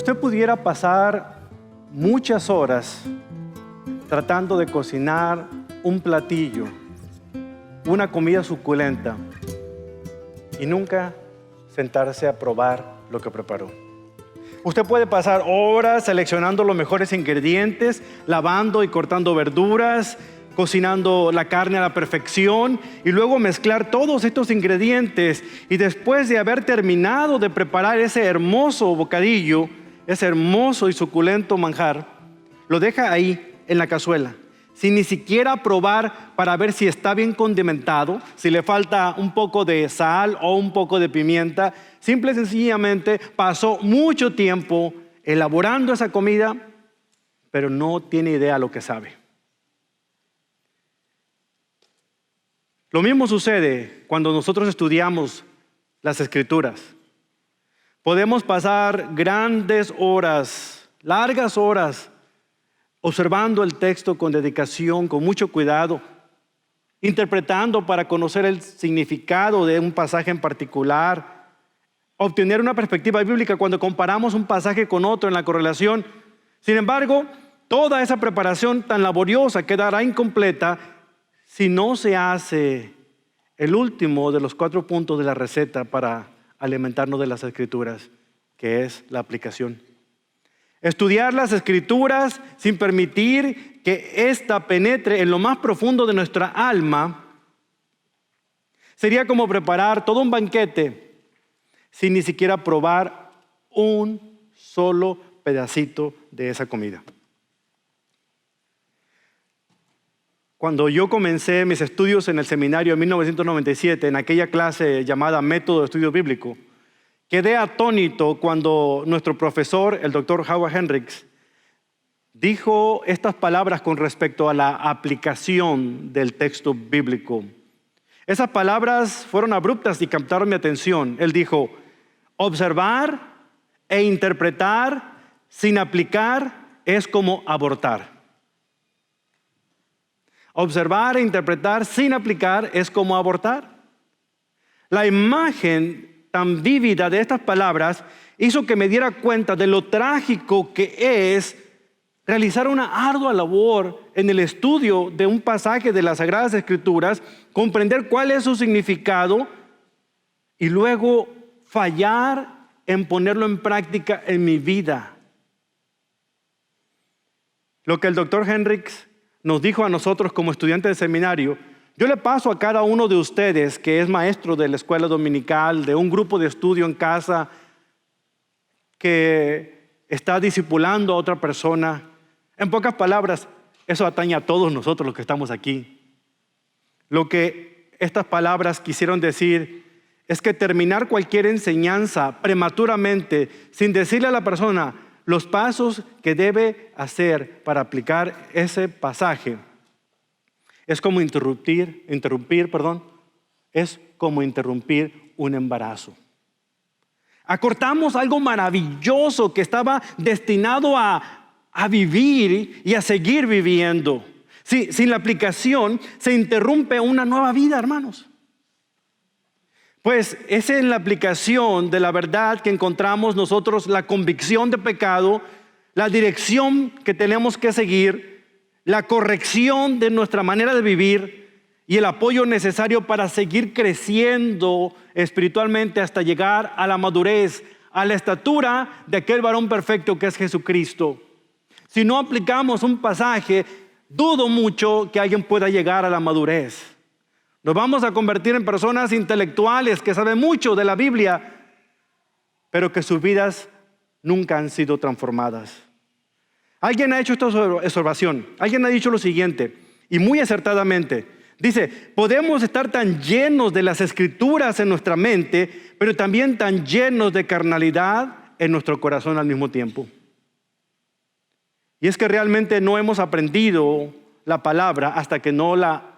Usted pudiera pasar muchas horas tratando de cocinar un platillo, una comida suculenta, y nunca sentarse a probar lo que preparó. Usted puede pasar horas seleccionando los mejores ingredientes, lavando y cortando verduras, cocinando la carne a la perfección y luego mezclar todos estos ingredientes, y después de haber terminado de preparar ese hermoso bocadillo, ese hermoso y suculento manjar, lo deja ahí en la cazuela, sin ni siquiera probar para ver si está bien condimentado, si le falta un poco de sal o un poco de pimienta. Simple y sencillamente pasó mucho tiempo elaborando esa comida, pero no tiene idea lo que sabe. Lo mismo sucede cuando nosotros estudiamos las Escrituras. Podemos pasar grandes horas, largas horas, observando el texto con dedicación, con mucho cuidado, interpretando para conocer el significado de un pasaje en particular, obtener una perspectiva bíblica cuando comparamos un pasaje con otro en la correlación. Sin embargo, toda esa preparación tan laboriosa quedará incompleta si no se hace el último de los 4 puntos de la receta para alimentarnos de las Escrituras, que es la aplicación. Estudiar las Escrituras sin permitir que ésta penetre en lo más profundo de nuestra alma sería como preparar todo un banquete sin ni siquiera probar un solo pedacito de esa comida. Cuando yo comencé mis estudios en el seminario en 1997, en aquella clase llamada Método de Estudio Bíblico, quedé atónito cuando nuestro profesor, el doctor Howard Hendricks, dijo estas palabras con respecto a la aplicación del texto bíblico. Esas palabras fueron abruptas y captaron mi atención. Él dijo: observar e interpretar sin aplicar es como abortar. Observar e interpretar sin aplicar es como abortar. La imagen tan vívida de estas palabras hizo que me diera cuenta de lo trágico que es realizar una ardua labor en el estudio de un pasaje de las Sagradas Escrituras, comprender cuál es su significado y luego fallar en ponerlo en práctica en mi vida. Lo que el doctor Hendricks nos dijo a nosotros como estudiantes de seminario, yo le paso a cada uno de ustedes que es maestro de la escuela dominical, de un grupo de estudio en casa, que está discipulando a otra persona. En pocas palabras, eso atañe a todos nosotros los que estamos aquí. Lo que estas palabras quisieron decir es que terminar cualquier enseñanza prematuramente, sin decirle a la persona los pasos que debe hacer para aplicar ese pasaje, es como interrumpir un embarazo. Acortamos algo maravilloso que estaba destinado a vivir y a seguir viviendo. Sí, sin la aplicación se interrumpe una nueva vida, hermanos. Pues es en la aplicación de la verdad que encontramos nosotros la convicción de pecado, la dirección que tenemos que seguir, la corrección de nuestra manera de vivir y el apoyo necesario para seguir creciendo espiritualmente hasta llegar a la madurez, a la estatura de aquel varón perfecto que es Jesucristo. Si no aplicamos un pasaje, dudo mucho que alguien pueda llegar a la madurez. Nos vamos a convertir en personas intelectuales que saben mucho de la Biblia, pero que sus vidas nunca han sido transformadas. Alguien ha hecho esta observación. Alguien ha dicho lo siguiente, y muy acertadamente. Dice: podemos estar tan llenos de las Escrituras en nuestra mente, pero también tan llenos de carnalidad en nuestro corazón al mismo tiempo. Y es que realmente no hemos aprendido la palabra hasta que no la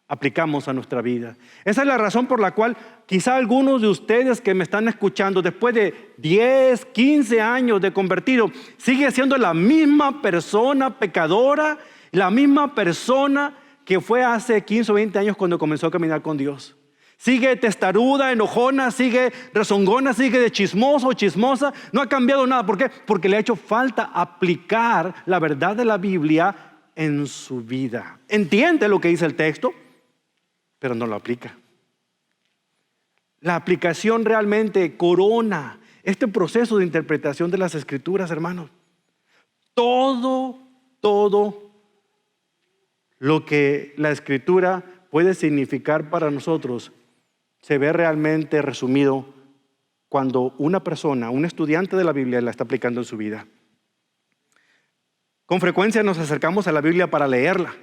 aplicamos a nuestra vida. Esa es la razón por la cual quizá algunos de ustedes que me están escuchando después de 10, 15 años de convertido, sigue siendo la misma persona pecadora, la misma persona que fue hace 15 o 20 años cuando comenzó a caminar con Dios. Sigue testaruda, enojona, sigue rezongona, sigue de chismoso o chismosa. No ha cambiado nada. ¿Por qué? Porque le ha hecho falta aplicar la verdad de la Biblia en su vida. Entiende lo que dice el texto, pero no lo aplica. La aplicación realmente corona este proceso de interpretación de las Escrituras, hermanos. Todo lo que la Escritura puede significar para nosotros se ve realmente resumido cuando una persona, un estudiante de la Biblia, la está aplicando en su vida. Con frecuencia nos acercamos a la Biblia para leerla,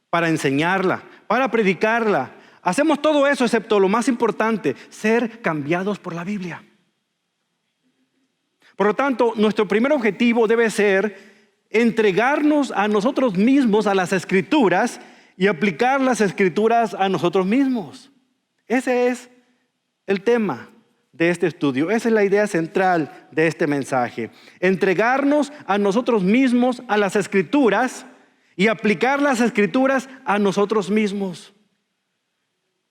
para enseñarla, para predicarla. Hacemos todo eso excepto lo más importante, ser cambiados por la Biblia. Por lo tanto, nuestro primer objetivo debe ser entregarnos a nosotros mismos a las Escrituras y aplicar las Escrituras a nosotros mismos. Ese es el tema de este estudio. Esa es la idea central de este mensaje. Entregarnos a nosotros mismos a las Escrituras y aplicar las Escrituras a nosotros mismos.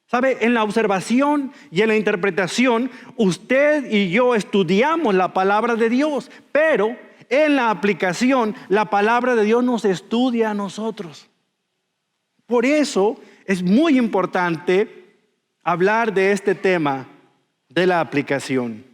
¿Sabe? En la observación y en la interpretación, usted y yo estudiamos la palabra de Dios, pero en la aplicación, la palabra de Dios nos estudia a nosotros. Por eso es muy importante hablar de este tema de la aplicación.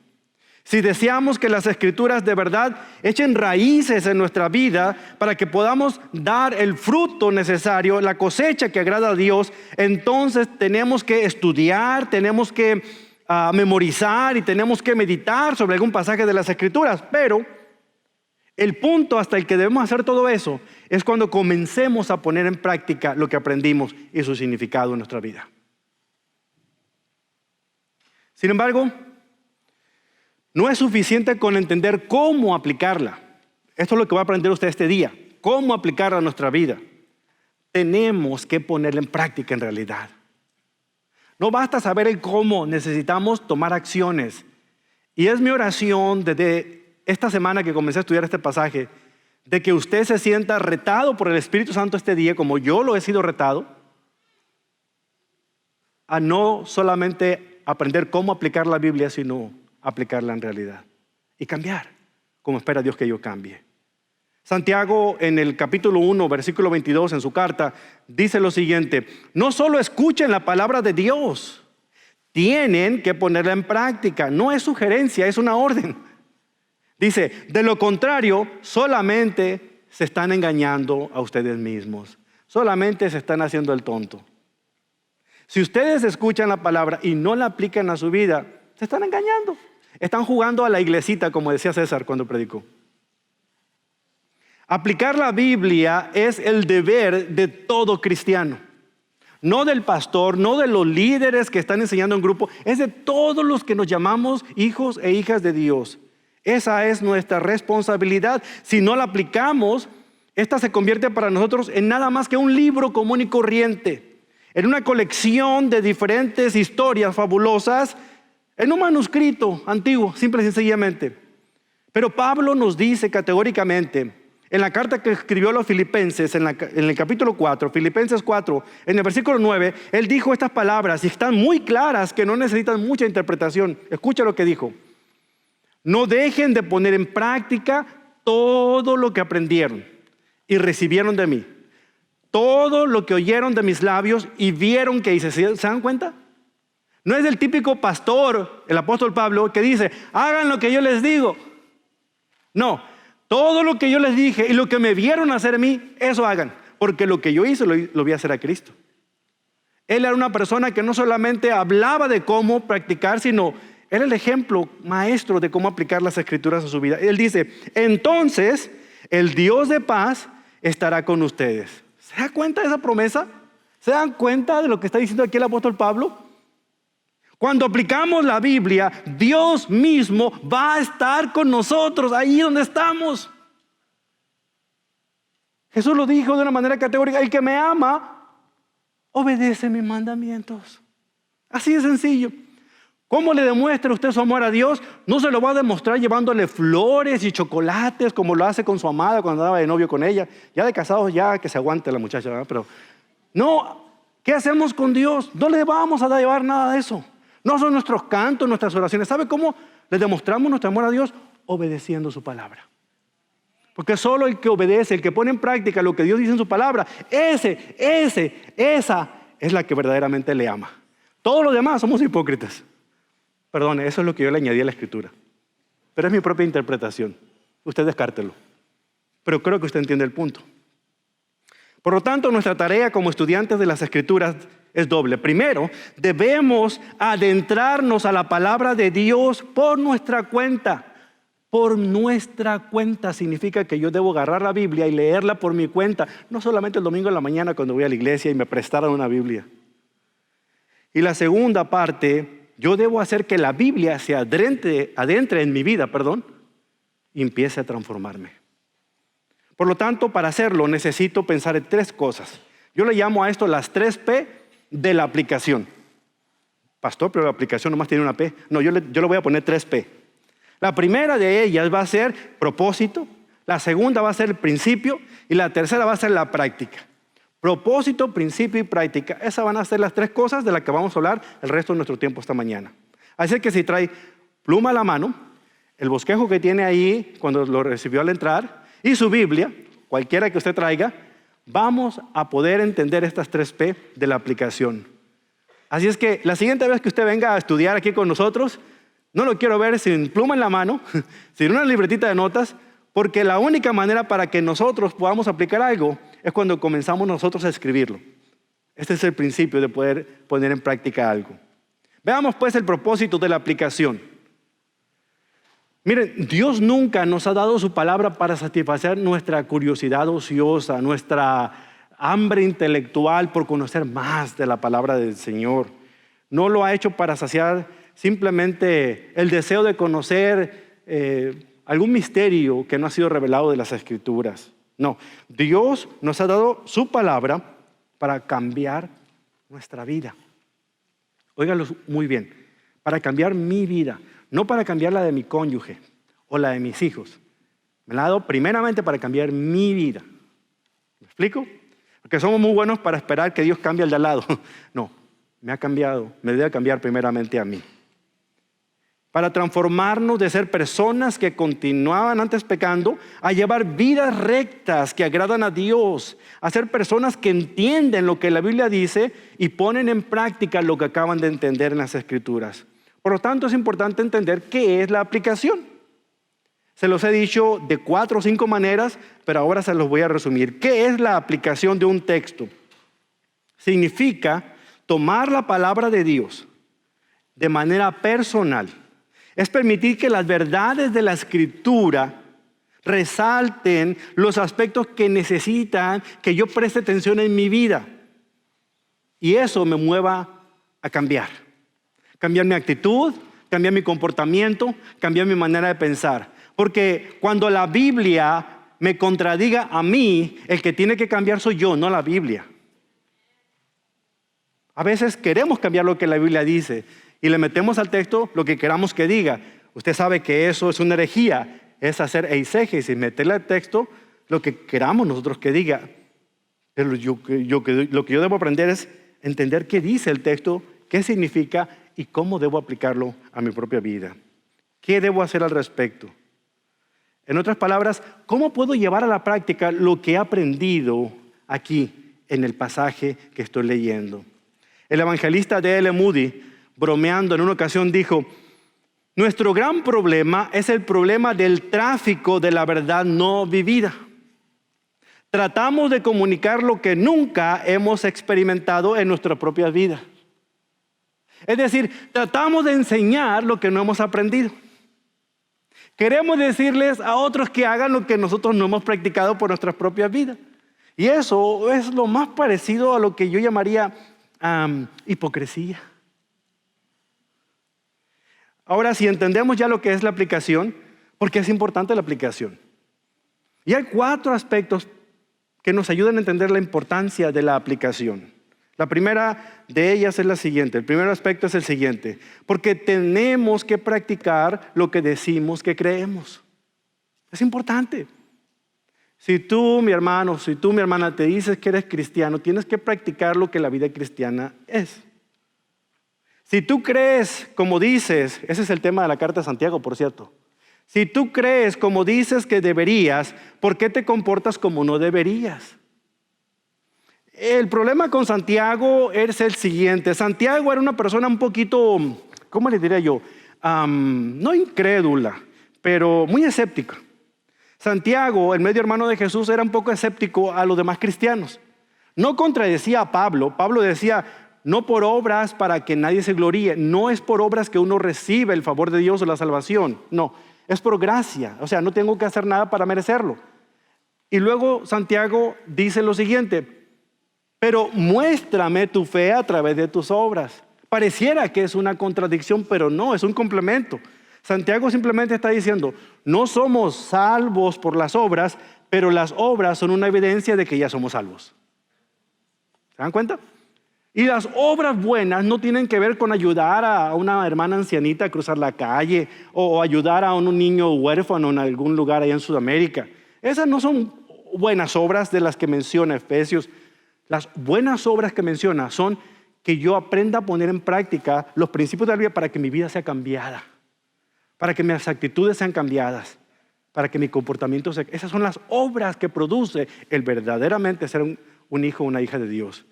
Si deseamos que las Escrituras de verdad echen raíces en nuestra vida para que podamos dar el fruto necesario, la cosecha que agrada a Dios, entonces tenemos que estudiar, tenemos que memorizar y tenemos que meditar sobre algún pasaje de las Escrituras. Pero el punto hasta el que debemos hacer todo eso es cuando comencemos a poner en práctica lo que aprendimos y su significado en nuestra vida. Sin embargo, no es suficiente con entender cómo aplicarla. Esto es lo que va a aprender usted este día. Cómo aplicarla a nuestra vida. Tenemos que ponerla en práctica en realidad. No basta saber el cómo, necesitamos tomar acciones. Y es mi oración desde esta semana que comencé a estudiar este pasaje, de que usted se sienta retado por el Espíritu Santo este día, como yo lo he sido retado, a no solamente aprender cómo aplicar la Biblia, sino aplicarla en realidad y cambiar como espera Dios que yo cambie. Santiago en el capítulo 1, versículo 22 en su carta dice lo siguiente: no solo escuchen la palabra de Dios, tienen que ponerla en práctica. No es sugerencia, es una orden. Dice, de lo contrario, solamente se están engañando a ustedes mismos. Solamente se están haciendo el tonto. Si ustedes escuchan la palabra y no la aplican a su vida, se están engañando. Están jugando a la iglesita, como decía César cuando predicó. Aplicar la Biblia es el deber de todo cristiano. No del pastor, no de los líderes que están enseñando en grupo. Es de todos los que nos llamamos hijos e hijas de Dios. Esa es nuestra responsabilidad. Si no la aplicamos, esta se convierte para nosotros en nada más que un libro común y corriente. En una colección de diferentes historias fabulosas, en un manuscrito antiguo, simple y sencillamente. Pero Pablo nos dice categóricamente, en la carta que escribió a los Filipenses, en el capítulo 4, Filipenses 4, en el versículo 9, él dijo estas palabras y están muy claras que no necesitan mucha interpretación. Escucha lo que dijo. No dejen de poner en práctica todo lo que aprendieron y recibieron de mí. Todo lo que oyeron de mis labios y vieron que hice. ¿Se dan cuenta? No es el típico pastor, el apóstol Pablo, que dice, hagan lo que yo les digo. No, todo lo que yo les dije y lo que me vieron hacer a mí, eso hagan. Porque lo que yo hice lo vi hacer a Cristo. Él era una persona que no solamente hablaba de cómo practicar, sino era el ejemplo maestro de cómo aplicar las Escrituras a su vida. Él dice, entonces el Dios de paz estará con ustedes. ¿Se da cuenta de esa promesa? ¿Se dan cuenta de lo que está diciendo aquí el apóstol Pablo? Cuando aplicamos la Biblia, Dios mismo va a estar con nosotros ahí donde estamos. Jesús lo dijo de una manera categórica: el que me ama, obedece mis mandamientos. Así de sencillo. ¿Cómo le demuestra usted su amor a Dios? No se lo va a demostrar llevándole flores y chocolates como lo hace con su amada cuando andaba de novio con ella. Ya de casados ya que se aguante la muchacha, ¿verdad? Pero no, ¿Qué hacemos con Dios? No le vamos a llevar nada de eso. No son nuestros cantos, nuestras oraciones. ¿Sabe cómo le demostramos nuestro amor a Dios? Obedeciendo su palabra. Porque solo el que obedece, el que pone en práctica lo que Dios dice en su palabra, esa es la que verdaderamente le ama. Todos los demás somos hipócritas. Perdone, eso es lo que yo le añadí a la Escritura. Pero es mi propia interpretación. Usted descártelo. Pero creo que usted entiende el punto. Por lo tanto, nuestra tarea como estudiantes de las Escrituras es doble. Primero, debemos adentrarnos a la palabra de Dios por nuestra cuenta. Por nuestra cuenta significa que yo debo agarrar la Biblia y leerla por mi cuenta. No solamente el domingo en la mañana cuando voy a la iglesia y me prestaron una Biblia. Y la segunda parte, yo debo hacer que la Biblia se adentre en mi vida, y empiece a transformarme. Por lo tanto, para hacerlo necesito pensar en 3 cosas. Yo le llamo a esto las 3 P de la aplicación. Pastor, pero la aplicación nomás tiene una P. No, yo le voy a poner 3 P. La primera de ellas va a ser propósito, la segunda va a ser el principio y la tercera va a ser la práctica. Propósito, principio y práctica. Esas van a ser las 3 cosas de las que vamos a hablar el resto de nuestro tiempo esta mañana. Así que si trae pluma a la mano, el bosquejo que tiene ahí cuando lo recibió al entrar y su Biblia, cualquiera que usted traiga, vamos a poder entender estas 3 P de la aplicación. Así es que la siguiente vez que usted venga a estudiar aquí con nosotros, no lo quiero ver sin pluma en la mano, sin una libretita de notas, porque la única manera para que nosotros podamos aplicar algo es cuando comenzamos nosotros a escribirlo. Este es el principio de poder poner en práctica algo. Veamos pues el propósito de la aplicación. Miren, Dios nunca nos ha dado su palabra para satisfacer nuestra curiosidad ociosa, nuestra hambre intelectual por conocer más de la palabra del Señor. No lo ha hecho para saciar simplemente el deseo de conocer algún misterio que no ha sido revelado de las Escrituras. No, Dios nos ha dado su palabra para cambiar nuestra vida. Óigalo muy bien, para cambiar mi vida, no para cambiar la de mi cónyuge o la de mis hijos. Me la ha dado primeramente para cambiar mi vida. ¿Me explico? Porque somos muy buenos para esperar que Dios cambie al de al lado. No, me ha cambiado, me debe cambiar primeramente a mí. Para transformarnos de ser personas que continuaban antes pecando a llevar vidas rectas que agradan a Dios, a ser personas que entienden lo que la Biblia dice y ponen en práctica lo que acaban de entender en las Escrituras. Por lo tanto, es importante entender qué es la aplicación. Se los he dicho de 4 o 5 maneras, pero ahora se los voy a resumir. ¿Qué es la aplicación de un texto? Significa tomar la palabra de Dios de manera personal. Es permitir que las verdades de la Escritura resalten los aspectos que necesitan que yo preste atención en mi vida. Y eso me mueva a cambiar. Cambiar mi actitud, cambiar mi comportamiento, cambiar mi manera de pensar. Porque cuando la Biblia me contradiga a mí, el que tiene que cambiar soy yo, no la Biblia. A veces queremos cambiar lo que la Biblia dice y le metemos al texto lo que queramos que diga. Usted sabe que eso es una herejía, es hacer eisegesis, meterle al texto lo que queramos nosotros que diga. Pero lo que yo debo aprender es entender qué dice el texto, qué significa y cómo debo aplicarlo a mi propia vida. ¿Qué debo hacer al respecto? En otras palabras, ¿cómo puedo llevar a la práctica lo que he aprendido aquí en el pasaje que estoy leyendo? El evangelista D.L. Moody, bromeando en una ocasión, dijo: nuestro gran problema es el problema del tráfico de la verdad no vivida. Tratamos de comunicar lo que nunca hemos experimentado en nuestra propia vida. Es decir, tratamos de enseñar lo que no hemos aprendido. Queremos decirles a otros que hagan lo que nosotros no hemos practicado por nuestras propias vidas. Y eso es lo más parecido a lo que yo llamaría hipocresía. Ahora, si entendemos ya lo que es la aplicación, porque es importante la aplicación. Y hay 4 aspectos que nos ayudan a entender la importancia de la aplicación. La primera de ellas es la siguiente. El primer aspecto es el siguiente: porque tenemos que practicar lo que decimos que creemos. Es importante. Si tú, mi hermano, si tú, mi hermana, te dices que eres cristiano, tienes que practicar lo que la vida cristiana es. Si tú crees, como dices, ese es el tema de la carta de Santiago, por cierto. Si tú crees como dices que deberías, ¿por qué te comportas como no deberías? El problema con Santiago es el siguiente. Santiago era una persona un poquito, ¿cómo le diría yo? No incrédula, pero muy escéptica. Santiago, el medio hermano de Jesús, era un poco escéptico a los demás cristianos. No contradecía a Pablo. Pablo decía, no por obras para que nadie se gloríe. No es por obras que uno recibe el favor de Dios o la salvación. No, es por gracia. O sea, no tengo que hacer nada para merecerlo. Y luego Santiago dice lo siguiente, pero muéstrame tu fe a través de tus obras. Pareciera que es una contradicción, pero no, es un complemento. Santiago simplemente está diciendo, no somos salvos por las obras, pero las obras son una evidencia de que ya somos salvos. ¿Se dan cuenta? Y las obras buenas no tienen que ver con ayudar a una hermana ancianita a cruzar la calle o ayudar a un niño huérfano en algún lugar allá en Sudamérica. Esas no son buenas obras de las que menciona Efesios. Las buenas obras que menciona son que yo aprenda a poner en práctica los principios de la vida para que mi vida sea cambiada, para que mis actitudes sean cambiadas, para que mi comportamiento sea... Esas son las obras que produce el verdaderamente ser un hijo o una hija de Dios.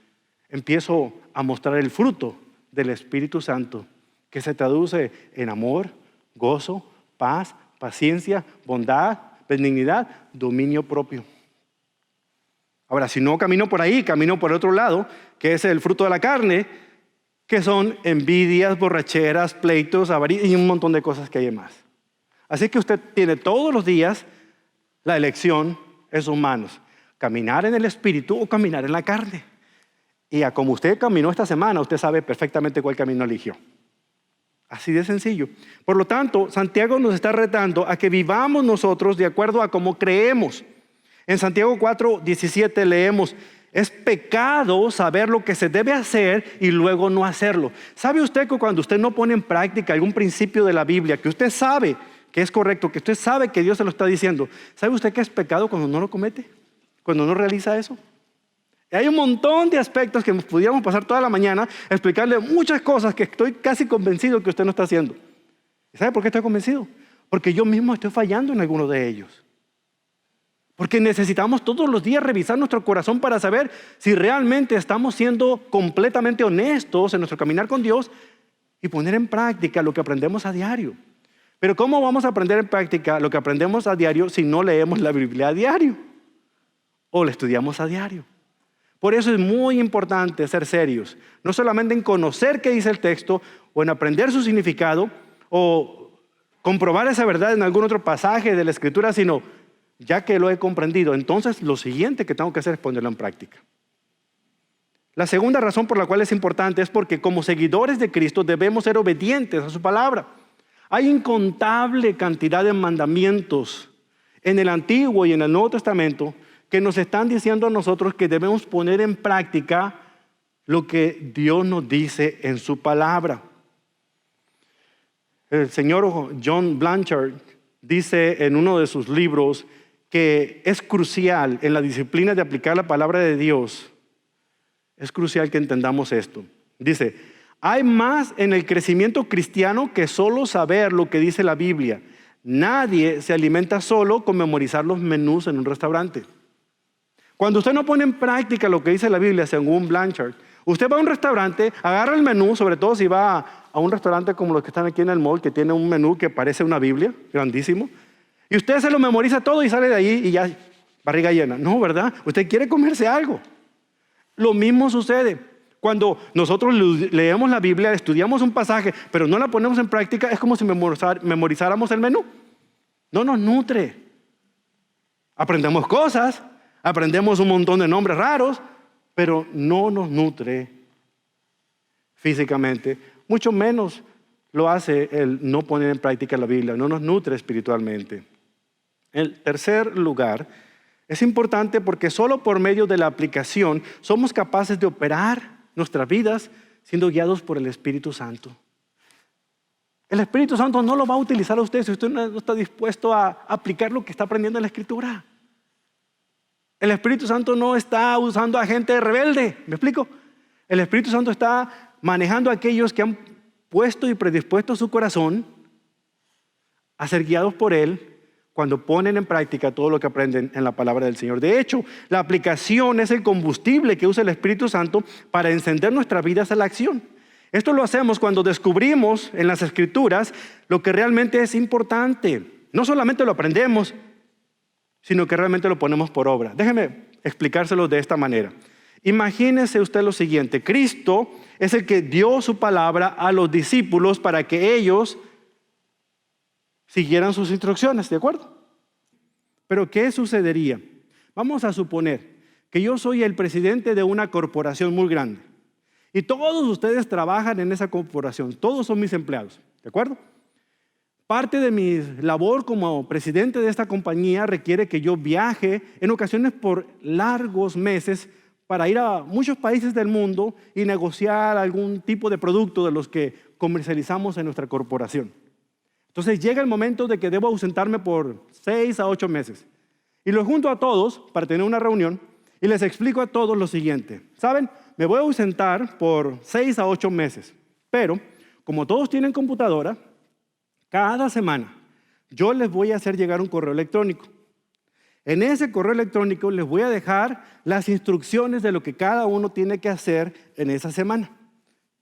Empiezo a mostrar el fruto del Espíritu Santo, que se traduce en amor, gozo, paz, paciencia, bondad, benignidad, dominio propio. Ahora, si no camino por ahí, camino por otro lado, que es el fruto de la carne, que son envidias, borracheras, pleitos, avaricia y un montón de cosas que hay más. Así que usted tiene todos los días la elección en sus manos, caminar en el Espíritu o caminar en la carne. Y a como usted caminó esta semana, usted sabe perfectamente cuál camino eligió. Así de sencillo. Por lo tanto, Santiago nos está retando a que vivamos nosotros de acuerdo a cómo creemos. En Santiago 4:17 leemos, es pecado saber lo que se debe hacer y luego no hacerlo. ¿Sabe usted que cuando usted no pone en práctica algún principio de la Biblia, que usted sabe que es correcto, que usted sabe que Dios se lo está diciendo, ¿sabe usted que es pecado cuando no lo comete? Cuando no realiza eso. Hay un montón de aspectos que pudiéramos pasar toda la mañana a explicarle muchas cosas que estoy casi convencido que usted no está haciendo. ¿Y sabe por qué estoy convencido? Porque yo mismo estoy fallando en alguno de ellos. Porque necesitamos todos los días revisar nuestro corazón para saber si realmente estamos siendo completamente honestos en nuestro caminar con Dios y poner en práctica lo que aprendemos a diario. Pero ¿cómo vamos a aprender en práctica lo que aprendemos a diario si no leemos la Biblia a diario? O la estudiamos a diario. Por eso es muy importante ser serios, no solamente en conocer qué dice el texto o en aprender su significado o comprobar esa verdad en algún otro pasaje de la Escritura, sino ya que lo he comprendido, entonces lo siguiente que tengo que hacer es ponerlo en práctica. La segunda razón por la cual es importante es porque como seguidores de Cristo debemos ser obedientes a su palabra. Hay incontable cantidad de mandamientos en el Antiguo y en el Nuevo Testamento que nos están diciendo a nosotros que debemos poner en práctica lo que Dios nos dice en su palabra. El señor John Blanchard dice en uno de sus libros que es crucial en la disciplina de aplicar la palabra de Dios, es crucial que entendamos esto. Dice, hay más en el crecimiento cristiano que solo saber lo que dice la Biblia. Nadie se alimenta solo con memorizar los menús en un restaurante. Cuando usted no pone en práctica lo que dice la Biblia, según Blanchard, usted va a un restaurante, agarra el menú, sobre todo si va a un restaurante como los que están aquí en el mall, que tiene un menú que parece una Biblia, grandísimo, y usted se lo memoriza todo y sale de ahí y ya, barriga llena. No, ¿verdad? Usted quiere comerse algo. Lo mismo sucede cuando nosotros leemos la Biblia, estudiamos un pasaje, pero no la ponemos en práctica, es como si memorizáramos el menú. No nos nutre. Aprendemos cosas, aprendemos un montón de nombres raros, pero no nos nutre físicamente. Mucho menos lo hace el no poner en práctica la Biblia, no nos nutre espiritualmente. En tercer lugar, es importante porque solo por medio de la aplicación somos capaces de operar nuestras vidas siendo guiados por el Espíritu Santo. El Espíritu Santo no lo va a utilizar a usted si usted no está dispuesto a aplicar lo que está aprendiendo en la Escritura. El Espíritu Santo no está usando a gente rebelde, ¿me explico? El Espíritu Santo está manejando a aquellos que han puesto y predispuesto su corazón a ser guiados por Él cuando ponen en práctica todo lo que aprenden en la palabra del Señor. De hecho, la aplicación es el combustible que usa el Espíritu Santo para encender nuestras vidas a la acción. Esto lo hacemos cuando descubrimos en las Escrituras lo que realmente es importante. No solamente lo aprendemos, sino que realmente lo ponemos por obra. Déjeme explicárselo de esta manera. Imagínese usted lo siguiente: Cristo es el que dio su palabra a los discípulos para que ellos siguieran sus instrucciones, ¿de acuerdo? Pero ¿qué sucedería? Vamos a suponer que yo soy el presidente de una corporación muy grande y todos ustedes trabajan en esa corporación, todos son mis empleados, ¿de acuerdo? Parte de mi labor como presidente de esta compañía requiere que yo viaje en ocasiones por largos meses para ir a muchos países del mundo y negociar algún tipo de producto de los que comercializamos en nuestra corporación. Entonces llega el momento de que debo ausentarme por 6 a 8 meses. Y los junto a todos para tener una reunión y les explico a todos lo siguiente. ¿Saben? Me voy a ausentar por 6 a 8 meses. Pero como todos tienen computadora, cada semana yo les voy a hacer llegar un correo electrónico. En ese correo electrónico les voy a dejar las instrucciones de lo que cada uno tiene que hacer en esa semana.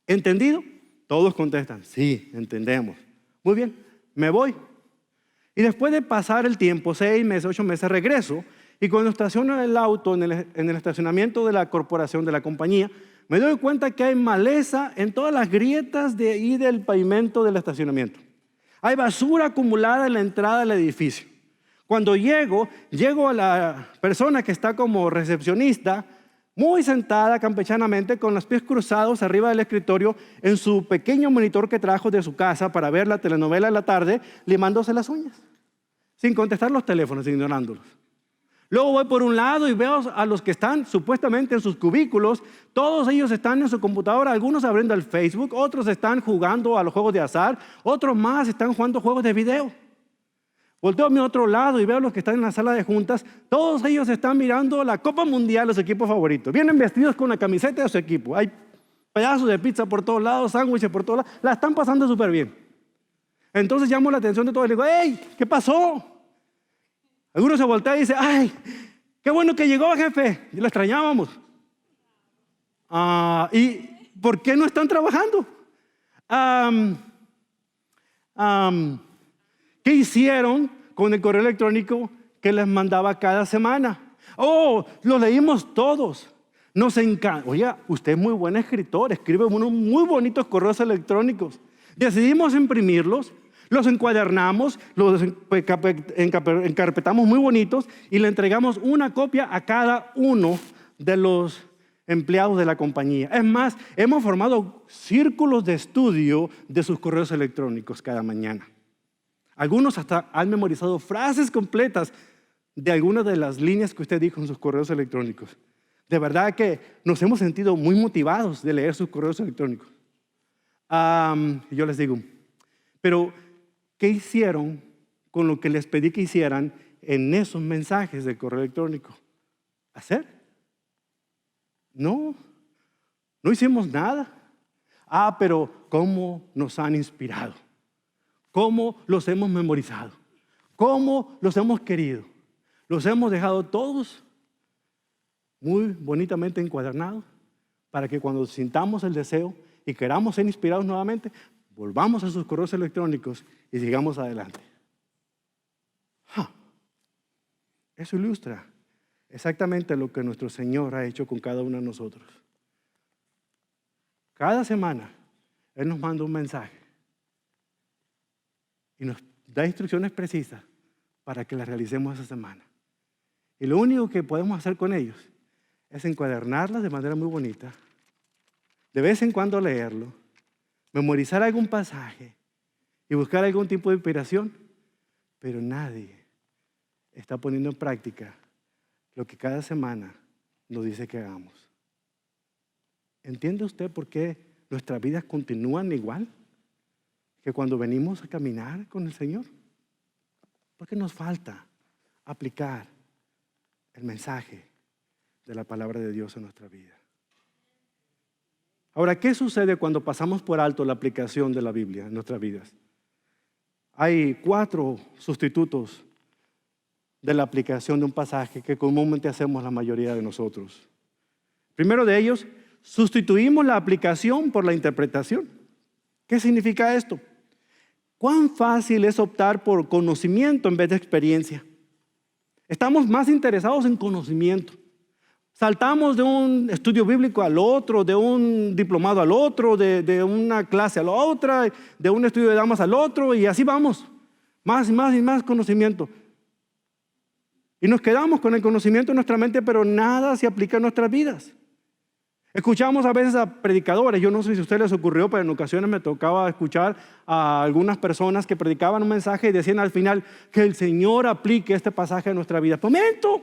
¿Entendido? Todos contestan, sí, entendemos. Muy bien, me voy. Y después de pasar el tiempo, 6 meses, 8 meses, regreso. Y cuando estaciono el auto en el estacionamiento de la corporación, de la compañía, me doy cuenta que hay maleza en todas las grietas de ahí del pavimento del estacionamiento. Hay basura acumulada en la entrada del edificio. Cuando llego a la persona que está como recepcionista, muy sentada campechanamente con los pies cruzados arriba del escritorio en su pequeño monitor que trajo de su casa para ver la telenovela de la tarde, limándose las uñas, sin contestar los teléfonos, ignorándolos. Luego voy por un lado y veo a los que están supuestamente en sus cubículos. Todos ellos están en su computadora, algunos abriendo el Facebook, otros están jugando a los juegos de azar, otros más están jugando juegos de video. Volteo a mi otro lado y veo a los que están en la sala de juntas. Todos ellos están mirando la Copa Mundial, los equipos favoritos. Vienen vestidos con la camiseta de su equipo. Hay pedazos de pizza por todos lados, sándwiches por todos lados. La están pasando súper bien. Entonces llamo la atención de todos y les digo, ¡hey! ¿Qué pasó? Algunos se voltea y dice, ¡ay! ¡Qué bueno que llegó, jefe! Y lo extrañábamos. ¿Y por qué no están trabajando? ¿Qué hicieron con el correo electrónico que les mandaba cada semana? Oh, lo leímos todos. Nos encanta. Oiga, usted es muy buen escritor, escribe unos muy bonitos correos electrónicos. Decidimos imprimirlos, los encuadernamos, los encarpetamos muy bonitos y le entregamos una copia a cada uno de los empleados de la compañía. Es más, hemos formado círculos de estudio de sus correos electrónicos cada mañana. Algunos hasta han memorizado frases completas de algunas de las líneas que usted dijo en sus correos electrónicos. De verdad que nos hemos sentido muy motivados de leer sus correos electrónicos. Yo les digo, pero ¿qué hicieron con lo que les pedí que hicieran en esos mensajes del correo electrónico? ¿Hacer? No hicimos nada. Pero ¿cómo nos han inspirado? ¿Cómo los hemos memorizado? ¿Cómo los hemos querido? Los hemos dejado todos muy bonitamente encuadernados para que cuando sintamos el deseo y queramos ser inspirados nuevamente, volvamos a sus correos electrónicos y sigamos adelante. Eso ilustra exactamente lo que nuestro Señor ha hecho con cada uno de nosotros. Cada semana Él nos manda un mensaje y nos da instrucciones precisas para que las realicemos esa semana. Y lo único que podemos hacer con ellos es encuadernarlas de manera muy bonita, de vez en cuando leerlo, memorizar algún pasaje y buscar algún tipo de inspiración, pero nadie está poniendo en práctica lo que cada semana nos dice que hagamos. ¿Entiende usted por qué nuestras vidas continúan igual que cuando venimos a caminar con el Señor? Porque nos falta aplicar el mensaje de la palabra de Dios en nuestra vida. Ahora, ¿qué sucede cuando pasamos por alto la aplicación de la Biblia en nuestras vidas? Hay 4 sustitutos de la aplicación de un pasaje que comúnmente hacemos la mayoría de nosotros. Primero de ellos, sustituimos la aplicación por la interpretación. ¿Qué significa esto? ¿Cuán fácil es optar por conocimiento en vez de experiencia? Estamos más interesados en conocimiento. Saltamos de un estudio bíblico al otro, de un diplomado al otro, de una clase a la otra, de un estudio de damas al otro, y así vamos. Más y más y más conocimiento. Y nos quedamos con el conocimiento en nuestra mente, pero nada se aplica en nuestras vidas. Escuchamos a veces a predicadores, yo no sé si a ustedes les ocurrió, pero en ocasiones me tocaba escuchar a algunas personas que predicaban un mensaje y decían al final que el Señor aplique este pasaje a nuestra vida. ¡Momento!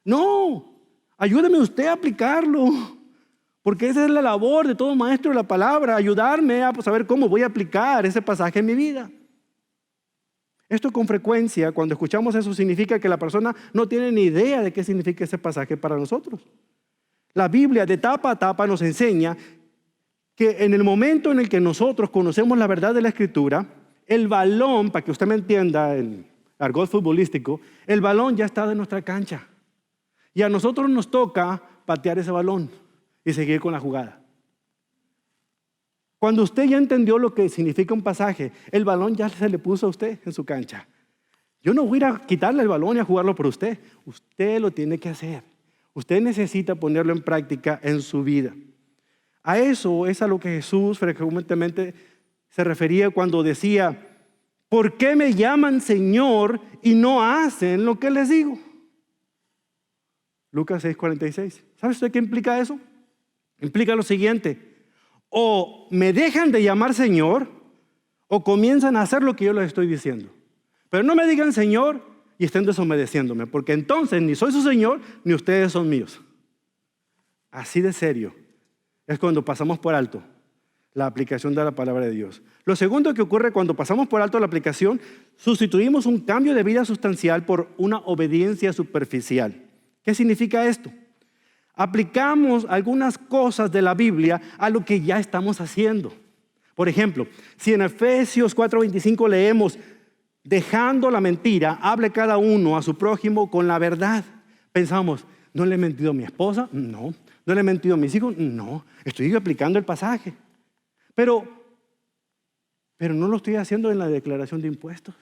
No, ayúdeme usted a aplicarlo, porque esa es la labor de todo maestro de la palabra, ayudarme a saber cómo voy a aplicar ese pasaje en mi vida. Esto con frecuencia, cuando escuchamos eso, significa que la persona no tiene ni idea de qué significa ese pasaje para nosotros. La Biblia de tapa a tapa nos enseña que en el momento en el que nosotros conocemos la verdad de la Escritura, el balón, para que usted me entienda en argot futbolístico, el balón ya está en nuestra cancha. Y a nosotros nos toca patear ese balón y seguir con la jugada. Cuando usted ya entendió lo que significa un pasaje, el balón ya se le puso a usted en su cancha. Yo no voy a ir a quitarle el balón y a jugarlo por usted. Usted lo tiene que hacer. Usted necesita ponerlo en práctica en su vida. A eso es a lo que Jesús frecuentemente se refería cuando decía, ¿por qué me llaman Señor y no hacen lo que les digo? Lucas 6:46. ¿Sabe usted qué implica eso? Implica lo siguiente: o me dejan de llamar Señor o comienzan a hacer lo que yo les estoy diciendo. Pero no me digan Señor y estén desobedeciéndome, porque entonces ni soy su Señor ni ustedes son míos. Así de serio es cuando pasamos por alto la aplicación de la palabra de Dios. Lo segundo que ocurre cuando pasamos por alto la aplicación, sustituimos un cambio de vida sustancial por una obediencia superficial. ¿Qué significa esto? Aplicamos algunas cosas de la Biblia a lo que ya estamos haciendo. Por ejemplo, si en Efesios 4:25 leemos, dejando la mentira, hable cada uno a su prójimo con la verdad. Pensamos, ¿no le he mentido a mi esposa? No. ¿No le he mentido a mis hijos? No. Estoy aplicando el pasaje. Pero no lo estoy haciendo en la declaración de impuestos.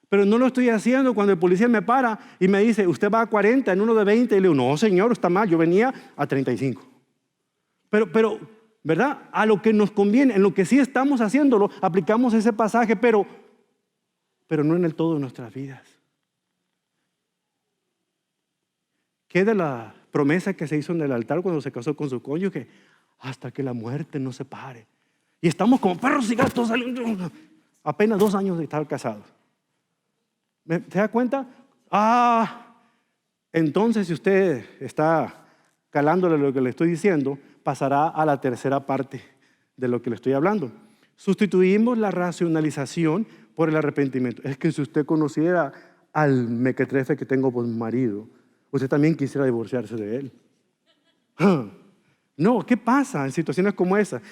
Pero no lo estoy haciendo cuando el policía me para y me dice, usted va a 40 en uno de 20. Y le digo, no señor, está mal, yo venía a 35. Pero ¿verdad? A lo que nos conviene, en lo que sí estamos haciéndolo, aplicamos ese pasaje, pero no en el todo de nuestras vidas. ¿Qué de la promesa que se hizo en el altar cuando se casó con su cónyuge? Hasta que la muerte nos separe. Y estamos como perros y gatos saliendo. Apenas 2 años de estar casados. ¿Se da cuenta? Entonces si usted está calándole lo que le estoy diciendo, pasará a la tercera parte de lo que le estoy hablando. Sustituimos la racionalización por el arrepentimiento. Es que si usted conociera al mequetrefe que tengo por marido, usted también quisiera divorciarse de él. No, ¿qué pasa en situaciones como esa?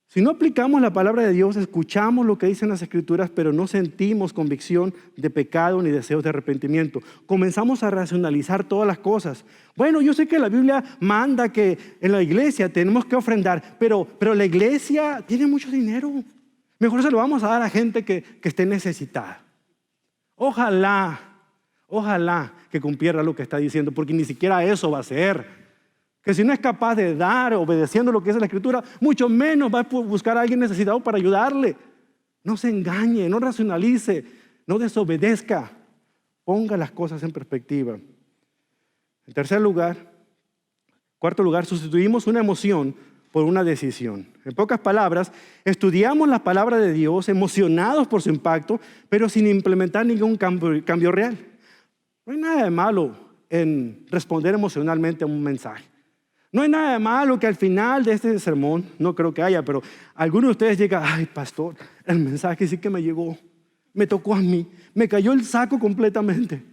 Si no aplicamos la palabra de Dios, escuchamos lo que dicen las Escrituras, pero no sentimos convicción de pecado ni deseos de arrepentimiento. Comenzamos a racionalizar todas las cosas. Bueno, yo sé que la Biblia manda que en la iglesia tenemos que ofrendar, pero la iglesia tiene mucho dinero. Mejor se lo vamos a dar a gente que esté necesitada. Ojalá que cumpliera lo que está diciendo, porque ni siquiera eso va a ser. Que si no es capaz de dar obedeciendo lo que dice la Escritura, mucho menos va a buscar a alguien necesitado para ayudarle. No se engañe, no racionalice, no desobedezca. Ponga las cosas en perspectiva. En cuarto lugar, sustituimos una emoción por una decisión. En pocas palabras, estudiamos la palabra de Dios emocionados por su impacto, pero sin implementar ningún cambio real. No hay nada de malo en responder emocionalmente a un mensaje. No hay nada de malo que al final de este sermón, no creo que haya, pero alguno de ustedes llega, ay pastor, el mensaje sí que me llegó, me tocó a mí, me cayó el saco completamente.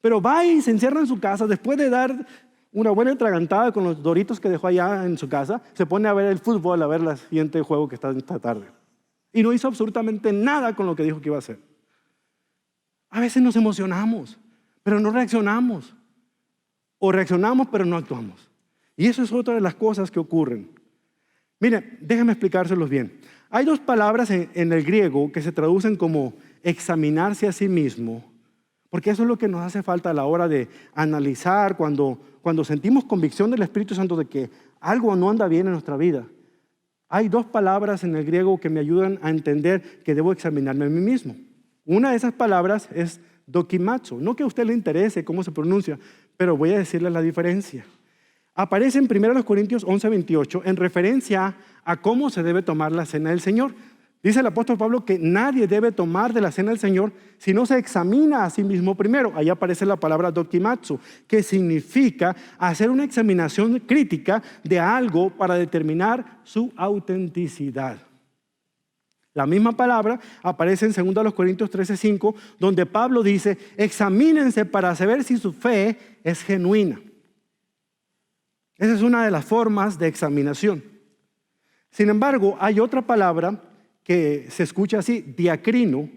Pero va y se encierra en su casa después de dar una buena atragantada con los doritos que dejó allá en su casa, se pone a ver el fútbol, a ver el siguiente juego que está esta tarde. Y no hizo absolutamente nada con lo que dijo que iba a hacer. A veces nos emocionamos, pero no reaccionamos. O reaccionamos, pero no actuamos. Y eso es otra de las cosas que ocurren. Mire, déjenme explicárselos bien. Hay dos palabras en el griego que se traducen como examinarse a sí mismo, porque eso es lo que nos hace falta a la hora de analizar cuando sentimos convicción del Espíritu Santo de que algo no anda bien en nuestra vida. Hay dos palabras en el griego que me ayudan a entender que debo examinarme a mí mismo. Una de esas palabras es dokimazo. No que a usted le interese cómo se pronuncia, pero voy a decirle la diferencia. Aparece en 1 Corintios 11:28 en referencia a cómo se debe tomar la cena del Señor. Dice el apóstol Pablo que nadie debe tomar de la cena del Señor si no se examina a sí mismo primero. Ahí aparece la palabra dokimazo, que significa hacer una examinación crítica de algo para determinar su autenticidad. La misma palabra aparece en 2 Corintios 13:5, donde Pablo dice, examínense para saber si su fe es genuina. Esa es una de las formas de examinación. Sin embargo, hay otra palabra que se escucha así, diacrino,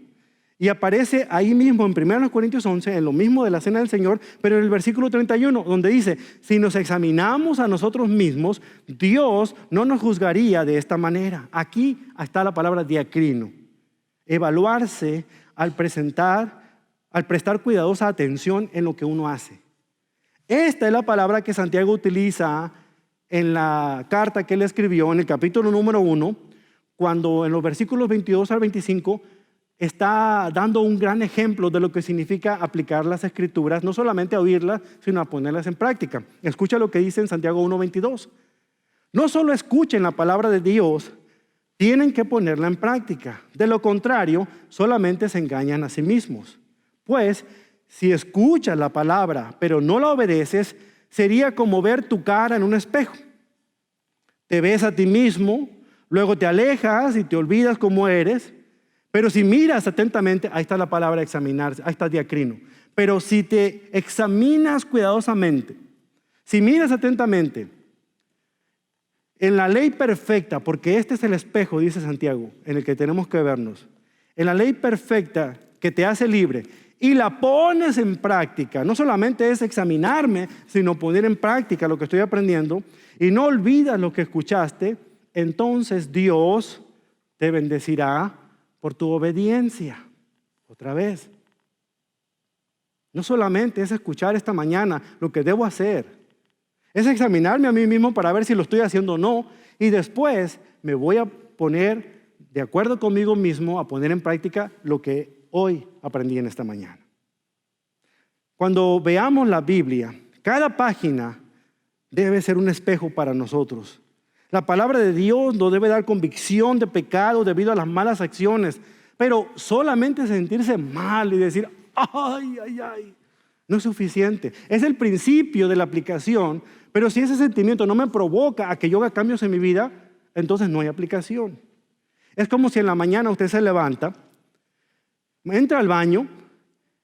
y aparece ahí mismo en 1 Corintios 11, en lo mismo de la cena del Señor, pero en el versículo 31, donde dice, si nos examinamos a nosotros mismos, Dios no nos juzgaría de esta manera. Aquí está la palabra diacrino. Evaluarse al prestar cuidadosa atención en lo que uno hace. Esta es la palabra que Santiago utiliza en la carta que él escribió en el capítulo número 1, cuando en los versículos 22 al 25 está dando un gran ejemplo de lo que significa aplicar las Escrituras, no solamente a oírlas, sino a ponerlas en práctica. Escucha lo que dice en Santiago 1:22. No solo escuchen la palabra de Dios, tienen que ponerla en práctica. De lo contrario, solamente se engañan a sí mismos. Pues, si escuchas la palabra, pero no la obedeces, sería como ver tu cara en un espejo. Te ves a ti mismo, luego te alejas y te olvidas cómo eres. Pero si miras atentamente, ahí está la palabra examinarse, ahí está diacrino. Pero si te examinas cuidadosamente, si miras atentamente, en la ley perfecta, porque este es el espejo, dice Santiago, en el que tenemos que vernos, en la ley perfecta que te hace libre y la pones en práctica, no solamente es examinarme, sino poner en práctica lo que estoy aprendiendo y no olvidas lo que escuchaste, entonces Dios te bendecirá por tu obediencia. Otra vez. No solamente es escuchar esta mañana lo que debo hacer, es examinarme a mí mismo para ver si lo estoy haciendo o no, y después me voy a poner de acuerdo conmigo mismo a poner en práctica lo que hoy aprendí en esta mañana. Cuando veamos la Biblia, cada página debe ser un espejo para nosotros. La palabra de Dios nos debe dar convicción de pecado debido a las malas acciones, pero solamente sentirse mal y decir, ay, ay, ay, no es suficiente. Es el principio de la aplicación, pero si ese sentimiento no me provoca a que yo haga cambios en mi vida, entonces no hay aplicación. Es como si en la mañana usted se levanta, entra al baño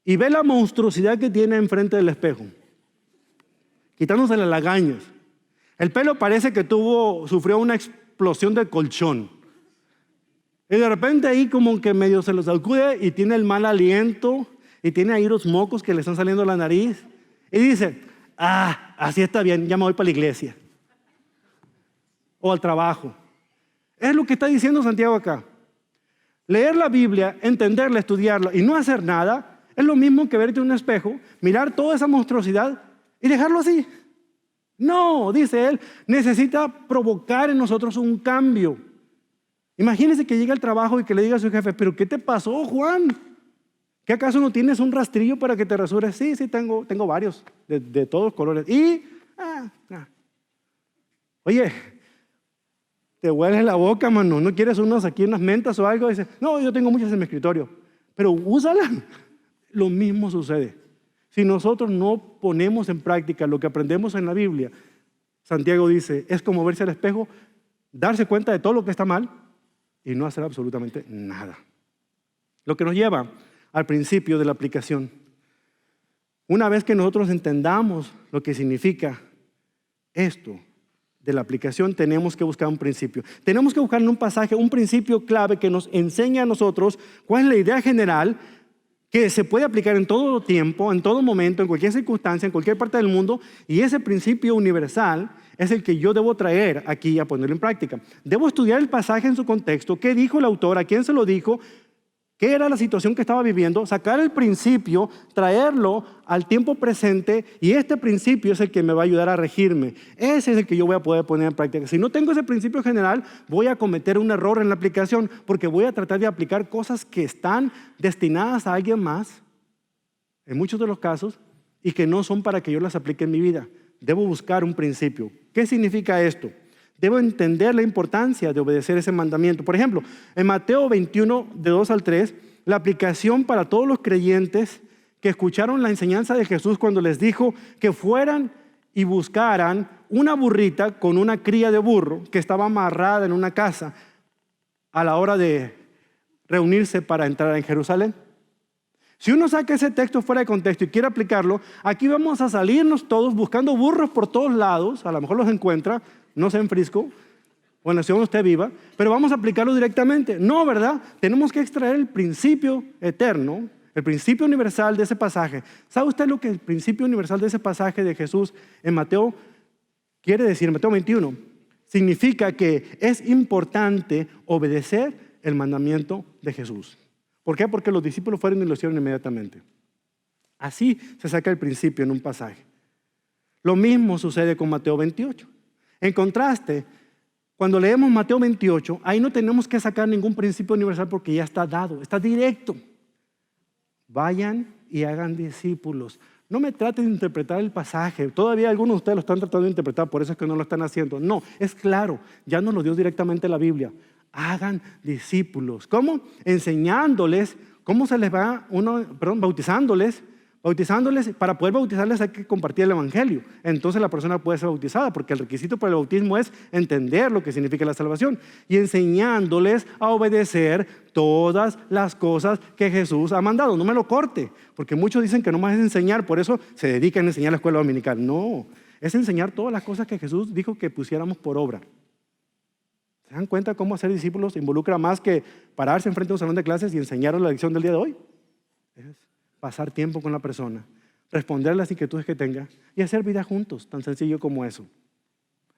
y ve la monstruosidad que tiene enfrente del espejo, quitándose las lagañas. El pelo parece que sufrió una explosión de colchón. Y de repente ahí como que medio se lo sacude y tiene el mal aliento y tiene ahí los mocos que le están saliendo de la nariz. Y dice, así está bien, ya me voy para la iglesia. O al trabajo. Es lo que está diciendo Santiago acá. Leer la Biblia, entenderla, estudiarla y no hacer nada es lo mismo que verte en un espejo, mirar toda esa monstruosidad y dejarlo así. No, dice él, necesita provocar en nosotros un cambio. Imagínese que llega al trabajo y que le diga a su jefe, ¿pero qué te pasó, Juan? ¿Qué acaso no tienes un rastrillo para que te rasures? Sí, tengo varios, de todos colores. Oye, te huele la boca, mano, ¿no quieres unas mentas o algo? Dice, no, yo tengo muchas en mi escritorio, pero úsalas. Lo mismo sucede. Si nosotros no ponemos en práctica lo que aprendemos en la Biblia, Santiago dice, es como verse al espejo, darse cuenta de todo lo que está mal y no hacer absolutamente nada. Lo que nos lleva al principio de la aplicación. Una vez que nosotros entendamos lo que significa esto de la aplicación, tenemos que buscar un principio. Tenemos que buscar en un pasaje un principio clave que nos enseña a nosotros cuál es la idea general que se puede aplicar en todo tiempo, en todo momento, en cualquier circunstancia, en cualquier parte del mundo. Y ese principio universal es el que yo debo traer aquí a ponerlo en práctica. Debo estudiar el pasaje en su contexto, qué dijo el autor, a quién se lo dijo, qué era la situación que estaba viviendo, sacar el principio, traerlo al tiempo presente, y este principio es el que me va a ayudar a regirme. Ese es el que yo voy a poder poner en práctica. Si no tengo ese principio general, voy a cometer un error en la aplicación, porque voy a tratar de aplicar cosas que están destinadas a alguien más, en muchos de los casos, y que no son para que yo las aplique en mi vida. Debo buscar un principio. ¿Qué significa esto? Debo entender la importancia de obedecer ese mandamiento. Por ejemplo, en Mateo 21, de 2 al 3, la aplicación para todos los creyentes que escucharon la enseñanza de Jesús cuando les dijo que fueran y buscaran una burrita con una cría de burro que estaba amarrada en una casa a la hora de reunirse para entrar en Jerusalén. Si uno saca ese texto fuera de contexto y quiere aplicarlo, aquí vamos a salirnos todos buscando burros por todos lados, a lo mejor los encuentra, no sé, en Frisco o en la ciudad donde usted viva, pero vamos a aplicarlo directamente. No, ¿verdad? Tenemos que extraer el principio eterno, el principio universal de ese pasaje. ¿Sabe usted lo que el principio universal de ese pasaje de Jesús en Mateo quiere decir? Mateo 21 significa que es importante obedecer el mandamiento de Jesús. ¿Por qué? Porque los discípulos fueron y lo hicieron inmediatamente. Así se saca el principio en un pasaje. Lo mismo sucede con Mateo 28. En contraste, cuando leemos Mateo 28, ahí no tenemos que sacar ningún principio universal porque ya está dado, está directo. Vayan y hagan discípulos. No me traten de interpretar el pasaje. Todavía algunos de ustedes lo están tratando de interpretar, por eso es que no lo están haciendo. No, es claro, ya nos lo dio directamente la Biblia. Hagan discípulos. ¿Cómo? Enseñándoles, ¿cómo se les va bautizándoles? Bautizándoles, para poder bautizarles hay que compartir el evangelio. Entonces la persona puede ser bautizada, porque el requisito para el bautismo es entender lo que significa la salvación. Y enseñándoles a obedecer todas las cosas que Jesús ha mandado. No me lo corte, porque muchos dicen que no más es enseñar, por eso se dedican a enseñar la escuela dominical. No, es enseñar todas las cosas que Jesús dijo que pusiéramos por obra. ¿Se dan cuenta cómo hacer discípulos involucra más que pararse enfrente de un salón de clases y enseñar la lección del día de hoy? Es pasar tiempo con la persona, responder las inquietudes que tenga y hacer vida juntos, tan sencillo como eso.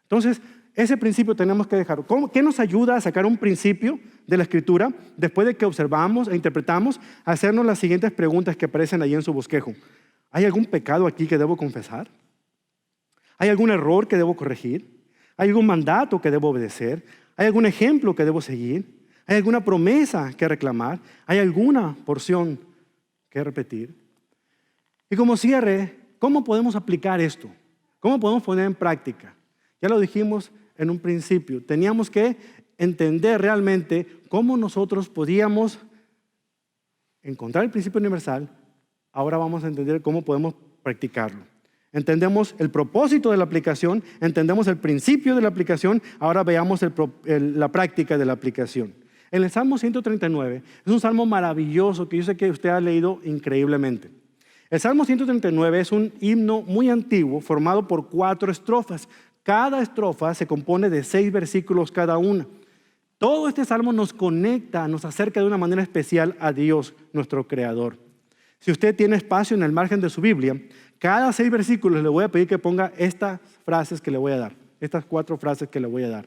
Entonces, ese principio tenemos que dejarlo. ¿Qué nos ayuda a sacar un principio de la Escritura después de que observamos e interpretamos? A hacernos las siguientes preguntas que aparecen ahí en su bosquejo. ¿Hay algún pecado aquí que debo confesar? ¿Hay algún error que debo corregir? ¿Hay algún mandato que debo obedecer? ¿Hay algún ejemplo que debo seguir? ¿Hay alguna promesa que reclamar? ¿Hay alguna porción que repetir? Y como cierre, ¿cómo podemos aplicar esto? ¿Cómo podemos poner en práctica? Ya lo dijimos en un principio, teníamos que entender realmente cómo nosotros podíamos encontrar el principio universal. Ahora vamos a entender cómo podemos practicarlo. Entendemos el propósito de la aplicación, entendemos el principio de la aplicación, ahora veamos la práctica de la aplicación. En el Salmo 139, es un salmo maravilloso que yo sé que usted ha leído increíblemente. El Salmo 139 es un himno muy antiguo formado por 4 estrofas. Cada estrofa se compone de 6 versículos cada una. Todo este salmo nos conecta, nos acerca de una manera especial a Dios, nuestro Creador. Si usted tiene espacio en el margen de su Biblia, cada 6 versículos le voy a pedir que ponga estas frases que le voy a dar, estas 4 frases que le voy a dar.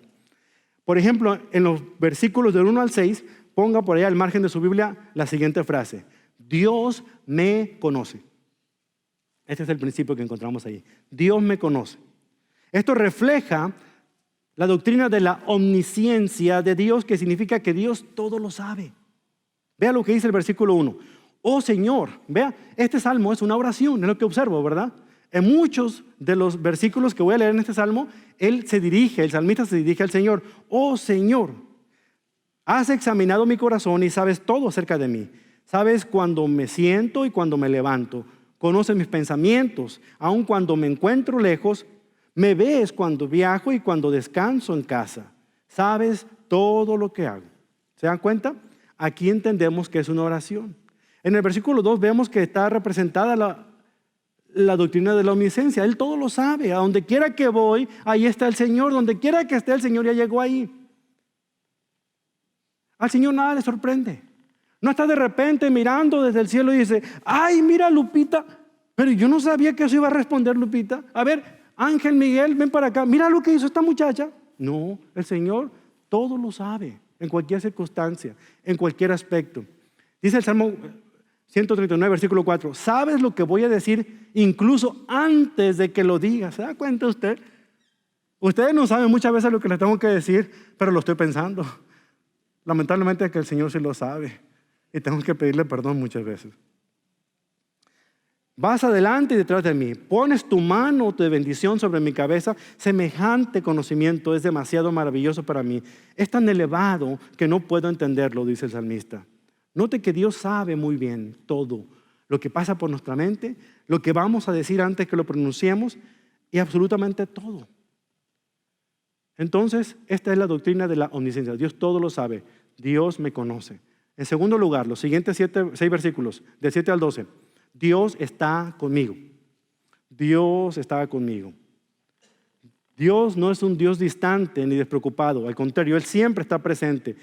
Por ejemplo, en los versículos del 1 al 6, ponga por allá al margen de su Biblia la siguiente frase: Dios me conoce. Este es el principio que encontramos ahí. Dios me conoce. Esto refleja la doctrina de la omnisciencia de Dios, que significa que Dios todo lo sabe. Vea lo que dice el versículo 1. Oh Señor, vea, este salmo es una oración, es lo que observo, ¿verdad? En muchos de los versículos que voy a leer en este salmo, el salmista se dirige al Señor. Oh Señor, has examinado mi corazón y sabes todo acerca de mí. Sabes cuando me siento y cuando me levanto. Conoces mis pensamientos, aun cuando me encuentro lejos. Me ves cuando viajo y cuando descanso en casa. Sabes todo lo que hago. ¿Se dan cuenta? Aquí entendemos que es una oración. En el versículo 2 vemos que está representada la doctrina de la omnisciencia. Él todo lo sabe. A donde quiera que voy, ahí está el Señor. Donde quiera que esté el Señor, ya llegó ahí. Al Señor nada le sorprende. No está de repente mirando desde el cielo y dice, ay, mira Lupita, pero yo no sabía que eso iba a responder Lupita. A ver, Ángel Miguel, ven para acá, mira lo que hizo esta muchacha. No, el Señor todo lo sabe, en cualquier circunstancia, en cualquier aspecto. Dice el Salmo 139, versículo 4, ¿sabes lo que voy a decir incluso antes de que lo diga? ¿Se da cuenta usted? Ustedes no saben muchas veces lo que les tengo que decir, pero lo estoy pensando. Lamentablemente es que el Señor sí lo sabe y tengo que pedirle perdón muchas veces. Vas adelante y detrás de mí, pones tu mano de bendición sobre mi cabeza. Semejante conocimiento es demasiado maravilloso para mí. Es tan elevado que no puedo entenderlo, dice el salmista. Note que Dios sabe muy bien todo lo que pasa por nuestra mente, lo que vamos a decir antes que lo pronunciemos y absolutamente todo. Entonces, esta es la doctrina de la omnisciencia. Dios todo lo sabe. Dios me conoce. En segundo lugar, los siguientes 6 versículos, del 7 al 12. Dios está conmigo. Dios está conmigo. Dios no es un Dios distante ni despreocupado. Al contrario, Él siempre está presente.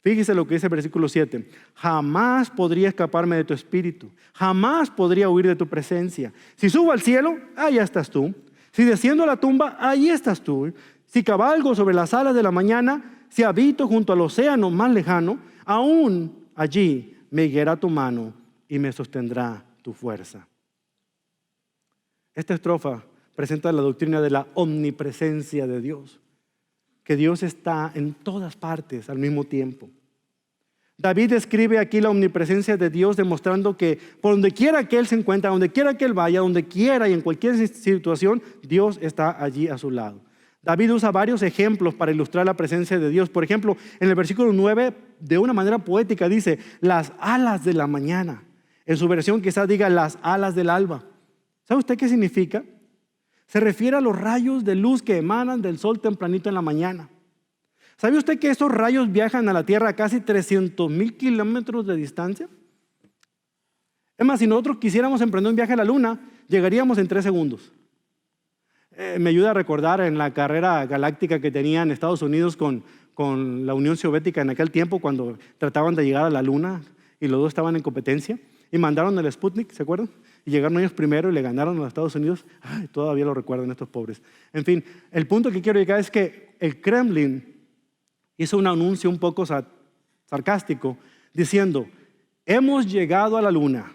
Fíjese lo que dice el versículo 7. Jamás podría escaparme de tu espíritu. Jamás podría huir de tu presencia. Si subo al cielo, allá estás tú. Si desciendo a la tumba, allí estás tú. Si cabalgo sobre las alas de la mañana, si habito junto al océano más lejano, aún allí me guiará tu mano y me sostendrá tu fuerza. Esta estrofa presenta la doctrina de la omnipresencia de Dios, que Dios está en todas partes al mismo tiempo. David describe aquí la omnipresencia de Dios demostrando que por donde quiera que Él se encuentre, donde quiera que Él vaya, donde quiera y en cualquier situación, Dios está allí a su lado. David usa varios ejemplos para ilustrar la presencia de Dios. Por ejemplo, en el versículo 9, de una manera poética, dice, las alas de la mañana. En su versión quizás diga las alas del alba. ¿Sabe usted qué significa? Se refiere a los rayos de luz que emanan del sol tempranito en la mañana. ¿Sabe usted que esos rayos viajan a la Tierra a casi 300,000 kilómetros de distancia? Es más, si nosotros quisiéramos emprender un viaje a la Luna, llegaríamos en 3 segundos. Me ayuda a recordar en la carrera galáctica que tenían Estados Unidos con la Unión Soviética en aquel tiempo, cuando trataban de llegar a la Luna y los dos estaban en competencia y mandaron el Sputnik, ¿se acuerdan? Y llegaron ellos primero y le ganaron a los Estados Unidos. Ay, todavía lo recuerdan estos pobres. En fin, el punto que quiero llegar es que el Kremlin hizo un anuncio un poco sarcástico diciendo, hemos llegado a la Luna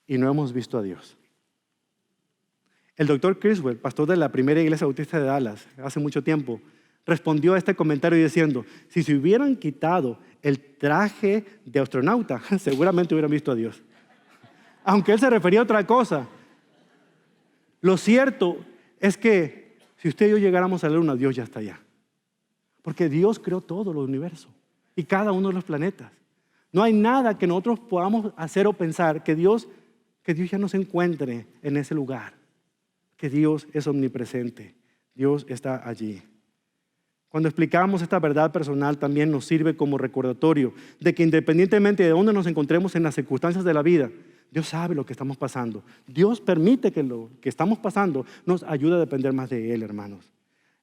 y no hemos visto a Dios. El doctor Criswell, pastor de la primera iglesia bautista de Dallas, hace mucho tiempo, respondió a este comentario diciendo, si se hubieran quitado el traje de astronauta, seguramente hubieran visto a Dios. Aunque él se refería a otra cosa. Lo cierto es que si usted y yo llegáramos a la Luna, Dios ya está allá. Porque Dios creó todo el universo y cada uno de los planetas. No hay nada que nosotros podamos hacer o pensar que Dios ya no se encuentre en ese lugar. Que Dios es omnipresente. Dios está allí. Cuando explicamos esta verdad personal, también nos sirve como recordatorio de que independientemente de dónde nos encontremos en las circunstancias de la vida, Dios sabe lo que estamos pasando. Dios permite que lo que estamos pasando nos ayude a depender más de Él, hermanos.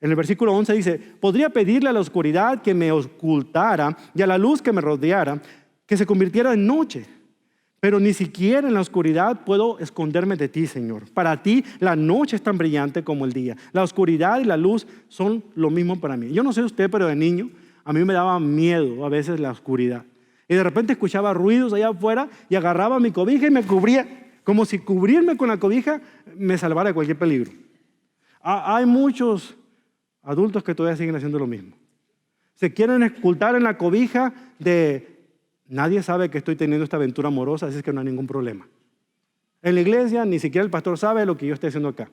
En el versículo 11 dice, podría pedirle a la oscuridad que me ocultara y a la luz que me rodeara, que se convirtiera en noche. Pero ni siquiera en la oscuridad puedo esconderme de ti, Señor. Para ti la noche es tan brillante como el día. La oscuridad y la luz son lo mismo para mí. Yo no sé usted, pero de niño a mí me daba miedo a veces la oscuridad. Y de repente escuchaba ruidos allá afuera y agarraba mi cobija y me cubría. Como si cubrirme con la cobija me salvara de cualquier peligro. Hay muchos adultos que todavía siguen haciendo lo mismo. Se quieren ocultar en la cobija de... Nadie sabe que estoy teniendo esta aventura amorosa, así es que no hay ningún problema. En la iglesia ni siquiera el pastor sabe lo que yo estoy haciendo acá.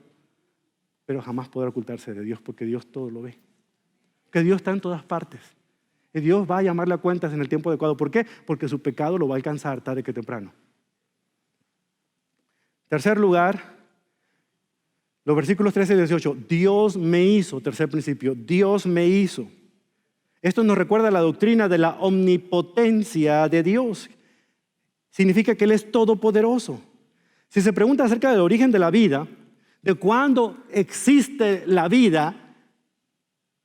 Pero jamás podrá ocultarse de Dios porque Dios todo lo ve. Que Dios está en todas partes. Y Dios va a llamarle a cuentas en el tiempo adecuado. ¿Por qué? Porque su pecado lo va a alcanzar tarde que temprano. Tercer lugar, los versículos 13 y 18. Dios me hizo, tercer principio, Dios me hizo. Esto nos recuerda la doctrina de la omnipotencia de Dios. Significa que Él es todopoderoso. Si se pregunta acerca del origen de la vida, de cuándo existe la vida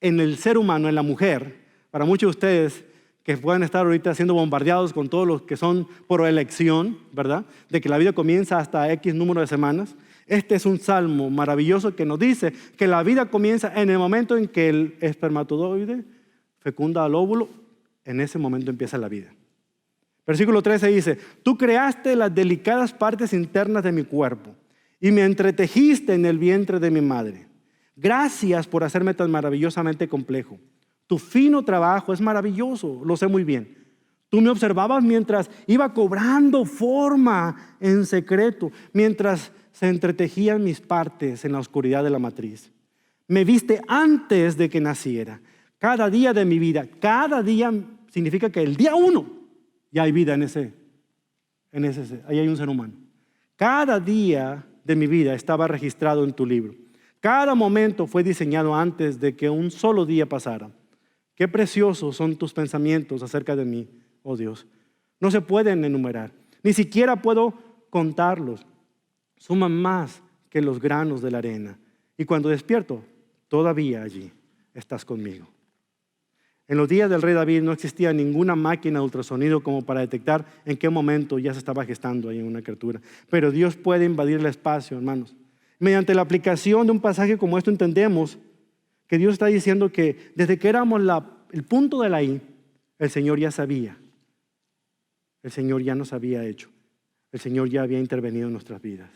en el ser humano, en la mujer, para muchos de ustedes que pueden estar ahorita siendo bombardeados con todos los que son por elección, ¿verdad? De que la vida comienza hasta X número de semanas. Este es un salmo maravilloso que nos dice que la vida comienza en el momento en que el espermatozoide fecunda al óvulo. En ese momento empieza la vida. Versículo 13 dice: tú creaste las delicadas partes internas de mi cuerpo y me entretejiste en el vientre de mi madre. Gracias por hacerme tan maravillosamente complejo. Tu fino trabajo es maravilloso, lo sé muy bien. Tú me observabas mientras iba cobrando forma en secreto, mientras se entretejían mis partes en la oscuridad de la matriz. Me viste antes de que naciera. Cada día de mi vida, cada día significa que el día 1 ya hay vida ahí hay un ser humano. Cada día de mi vida estaba registrado en tu libro. Cada momento fue diseñado antes de que un solo día pasara. Qué preciosos son tus pensamientos acerca de mí, oh Dios. No se pueden enumerar, ni siquiera puedo contarlos. Suman más que los granos de la arena. Y cuando despierto, todavía allí estás conmigo. En los días del rey David no existía ninguna máquina de ultrasonido como para detectar en qué momento ya se estaba gestando ahí una criatura. Pero Dios puede invadir el espacio, hermanos. Mediante la aplicación de un pasaje como esto entendemos que Dios está diciendo que desde que éramos el punto de la I, el Señor ya sabía. El Señor ya nos había hecho. El Señor ya había intervenido en nuestras vidas.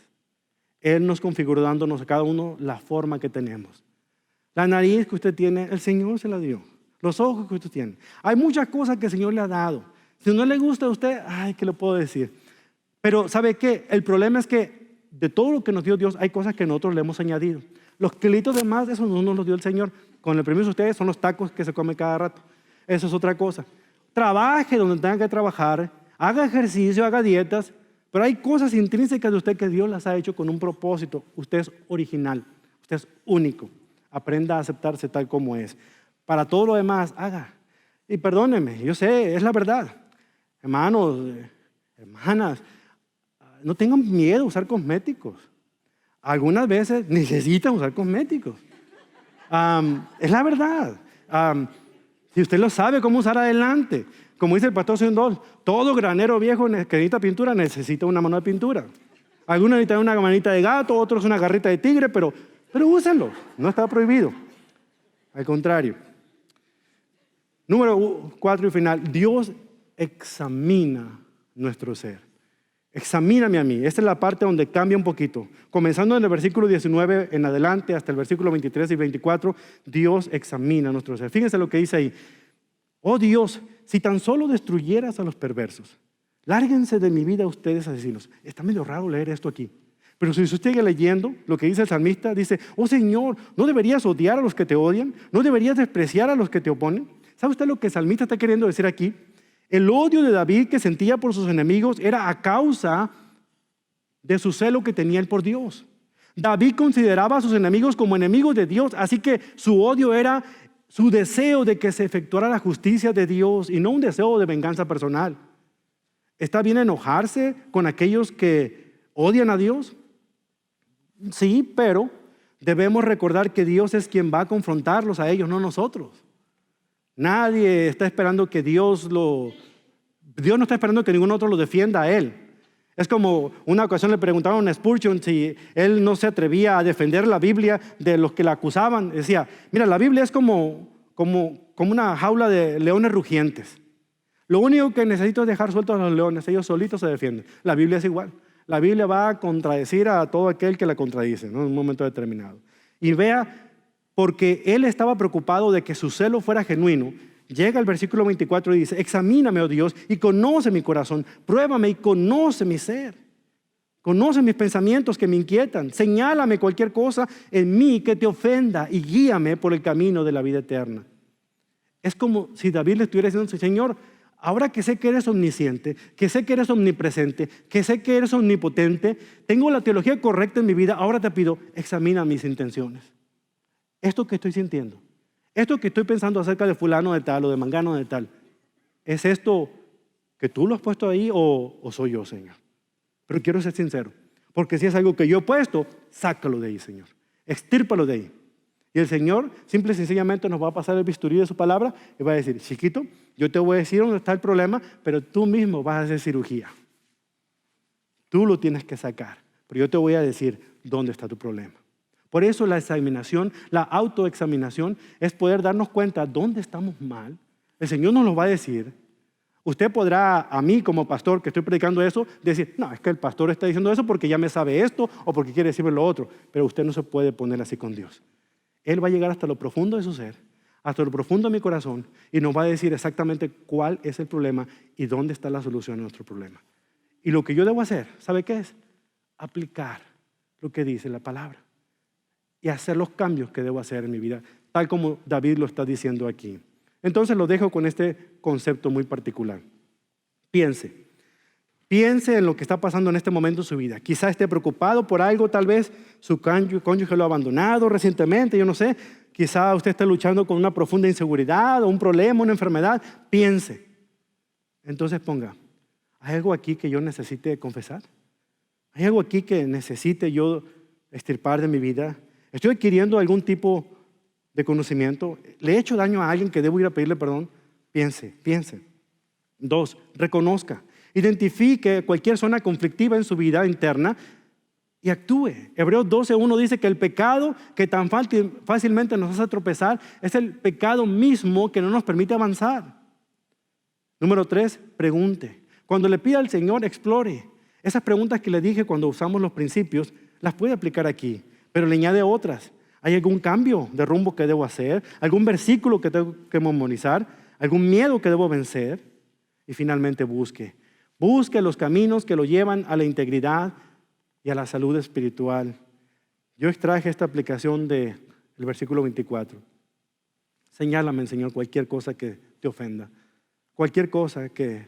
Él nos configuró dándonos a cada uno la forma que tenemos. La nariz que usted tiene, el Señor se la dio. Los ojos que usted tiene. Hay muchas cosas que el Señor le ha dado. Si no le gusta a usted, ¿qué le puedo decir? Pero ¿sabe qué? El problema es que de todo lo que nos dio Dios, hay cosas que nosotros le hemos añadido. Los kilitos de más, eso no nos los dio el Señor. Con el permiso de ustedes, son los tacos que se comen cada rato. Eso es otra cosa. Trabaje donde tenga que trabajar, haga ejercicio, haga dietas, pero hay cosas intrínsecas de usted que Dios las ha hecho con un propósito. Usted es original, usted es único. Aprenda a aceptarse tal como es. Para todo lo demás, haga. Y perdónenme, yo sé, es la verdad. Hermanos, hermanas, no tengan miedo a usar cosméticos. Algunas veces necesitan usar cosméticos. Es la verdad. Si usted lo sabe cómo usar, adelante. Como dice el pastor Sundol, todo granero viejo que necesita pintura necesita una mano de pintura. Algunos necesitan una manita de gato, otros una garrita de tigre, pero úsenlo, no está prohibido. Al contrario. Número 4 y final, Dios examina nuestro ser. Examíname a mí. Esta es la parte donde cambia un poquito. Comenzando en el versículo 19 en adelante hasta el versículo 23 y 24, Dios examina nuestro ser. Fíjense lo que dice ahí. Oh Dios, si tan solo destruyeras a los perversos, lárguense de mi vida ustedes asesinos. Está medio raro leer esto aquí. Pero si usted sigue leyendo lo que dice el salmista, dice, oh Señor, ¿no deberías odiar a los que te odian? ¿No deberías despreciar a los que te oponen? ¿Sabe usted lo que el salmista está queriendo decir aquí? El odio de David que sentía por sus enemigos era a causa de su celo que tenía él por Dios. David consideraba a sus enemigos como enemigos de Dios, así que su odio era su deseo de que se efectuara la justicia de Dios y no un deseo de venganza personal. ¿Está bien enojarse con aquellos que odian a Dios? Sí, pero debemos recordar que Dios es quien va a confrontarlos a ellos, no nosotros. Nadie está esperando que Dios no está esperando que ningún otro lo defienda a él. Es como una ocasión le preguntaron a Spurgeon si él no se atrevía a defender la Biblia de los que la acusaban. Decía, mira, la Biblia es como una jaula de leones rugientes. Lo único que necesito es dejar sueltos a los leones, ellos solitos se defienden. La Biblia es igual. La Biblia va a contradecir a todo aquel que la contradice, ¿no? En un momento determinado. Y vea, porque él estaba preocupado de que su celo fuera genuino, llega el versículo 24 y dice, examíname, oh Dios, y conoce mi corazón, pruébame y conoce mi ser. Conoce mis pensamientos que me inquietan, señálame cualquier cosa en mí que te ofenda y guíame por el camino de la vida eterna. Es como si David le estuviera diciendo, Señor, ahora que sé que eres omnisciente, que sé que eres omnipresente, que sé que eres omnipotente, tengo la teología correcta en mi vida, ahora te pido, examina mis intenciones. Esto que estoy sintiendo, esto que estoy pensando acerca de fulano de tal o de mangano de tal, ¿es esto que tú lo has puesto ahí o soy yo, Señor? Pero quiero ser sincero, Porque si es algo que yo he puesto, sácalo de ahí, Señor. Extírpalo de ahí. Y el Señor simple y sencillamente nos va a pasar el bisturí de su palabra y va a decir, chiquito, yo te voy a decir dónde está el problema, pero tú mismo vas a hacer cirugía. Tú lo tienes que sacar, pero yo te voy a decir dónde está tu problema. Por eso la examinación, la autoexaminación es poder darnos cuenta dónde estamos mal. El Señor nos lo va a decir. Usted podrá, a mí como pastor que estoy predicando eso, decir, no, es que el pastor está diciendo eso porque ya me sabe esto o porque quiere decirme lo otro. Pero usted no se puede poner así con Dios. Él va a llegar hasta lo profundo de su ser, hasta lo profundo de mi corazón y nos va a decir exactamente cuál es el problema y dónde está la solución a nuestro problema. Y lo que yo debo hacer, ¿sabe qué es? Aplicar lo que dice la palabra y hacer los cambios que debo hacer en mi vida, tal como David lo está diciendo aquí. Entonces lo dejo con este concepto muy particular. Piense en lo que está pasando en este momento en su vida. Quizá esté preocupado por algo, tal vez su cónyuge lo ha abandonado recientemente, yo no sé. Quizá usted esté luchando con una profunda inseguridad o un problema, una enfermedad. Piense. Entonces ponga, ¿hay algo aquí que yo necesite confesar? ¿Hay algo aquí que necesite yo extirpar de mi vida? ¿Estoy adquiriendo algún tipo de conocimiento? ¿Le he hecho daño a alguien que debo ir a pedirle perdón? Piense. 2, reconozca. Identifique cualquier zona conflictiva en su vida interna y actúe. Hebreos 12:1 dice que el pecado que tan fácilmente nos hace tropezar es el pecado mismo que no nos permite avanzar. Número 3, pregunte. Cuando le pida al Señor, explore. Esas preguntas que le dije cuando usamos los principios, las puede aplicar aquí, pero le añade otras. ¿Hay algún cambio de rumbo que debo hacer? ¿Algún versículo que tengo que memorizar? ¿Algún miedo que debo vencer? Y finalmente busque los caminos que lo llevan a la integridad y a la salud espiritual. Yo extraje esta aplicación del versículo 24. Señálame, Señor, cualquier cosa que te ofenda, cualquier cosa que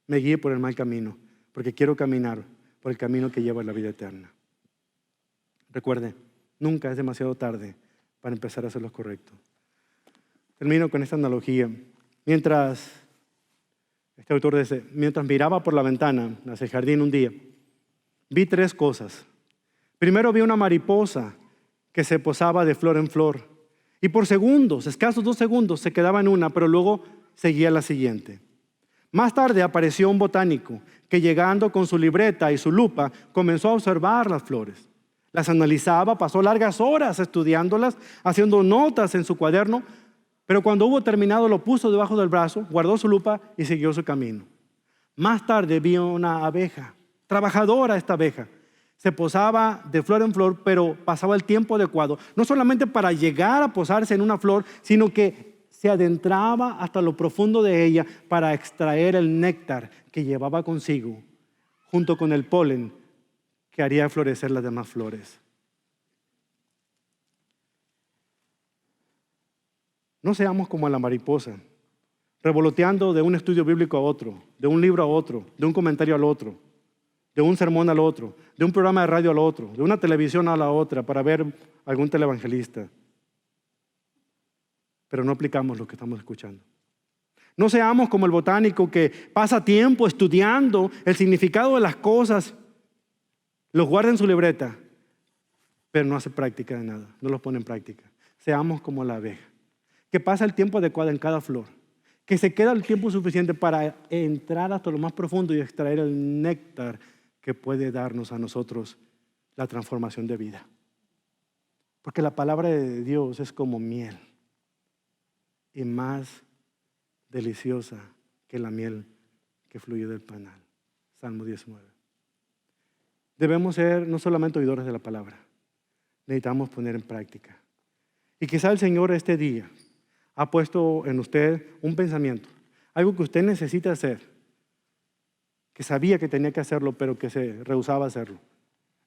me guíe por el mal camino, porque quiero caminar por el camino que lleva a la vida eterna. Recuerde, nunca es demasiado tarde para empezar a hacer lo correcto. Termino con esta analogía. Este autor dice, mientras miraba por la ventana hacia el jardín un día, vi 3 cosas. Primero vi una mariposa que se posaba de flor en flor y por segundos, escasos 2 segundos, se quedaba en una, pero luego seguía la siguiente. Más tarde apareció un botánico que llegando con su libreta y su lupa comenzó a observar las flores. Las analizaba, pasó largas horas estudiándolas, haciendo notas en su cuaderno, pero cuando hubo terminado lo puso debajo del brazo, guardó su lupa y siguió su camino. Más tarde vio una abeja, trabajadora esta abeja. Se posaba de flor en flor, pero pasaba el tiempo adecuado, no solamente para llegar a posarse en una flor, sino que se adentraba hasta lo profundo de ella para extraer el néctar que llevaba consigo, junto con el polen que haría florecer las demás flores. No seamos como la mariposa, revoloteando de un estudio bíblico a otro, de un libro a otro, de un comentario al otro, de un sermón al otro, de un programa de radio al otro, de una televisión a la otra para ver algún televangelista. Pero no aplicamos lo que estamos escuchando. No seamos como el botánico que pasa tiempo estudiando el significado de las cosas, los guarda en su libreta, pero no hace práctica de nada, no los pone en práctica. Seamos como la abeja, que pasa el tiempo adecuado en cada flor, que se queda el tiempo suficiente para entrar hasta lo más profundo y extraer el néctar que puede darnos a nosotros la transformación de vida. Porque la palabra de Dios es como miel y más deliciosa que la miel que fluye del panal. Salmo 19. Debemos ser no solamente oidores de la palabra, necesitamos poner en práctica. Y quizá el Señor este día ha puesto en usted un pensamiento, algo que usted necesita hacer, que sabía que tenía que hacerlo, pero que se rehusaba a hacerlo.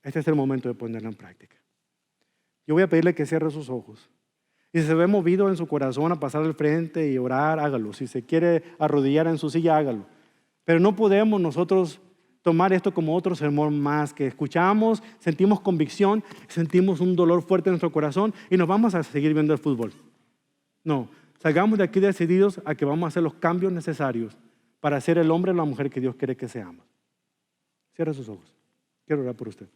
Este es el momento de ponerlo en práctica. Yo voy a pedirle que cierre sus ojos. Y si se ve movido en su corazón a pasar al frente y orar, hágalo. Si se quiere arrodillar en su silla, hágalo. Pero no podemos nosotros tomar esto como otro sermón más que escuchamos, sentimos convicción, sentimos un dolor fuerte en nuestro corazón y nos vamos a seguir viendo el fútbol. No, salgamos de aquí decididos a que vamos a hacer los cambios necesarios para ser el hombre o la mujer que Dios quiere que seamos. Cierre sus ojos. Quiero orar por usted.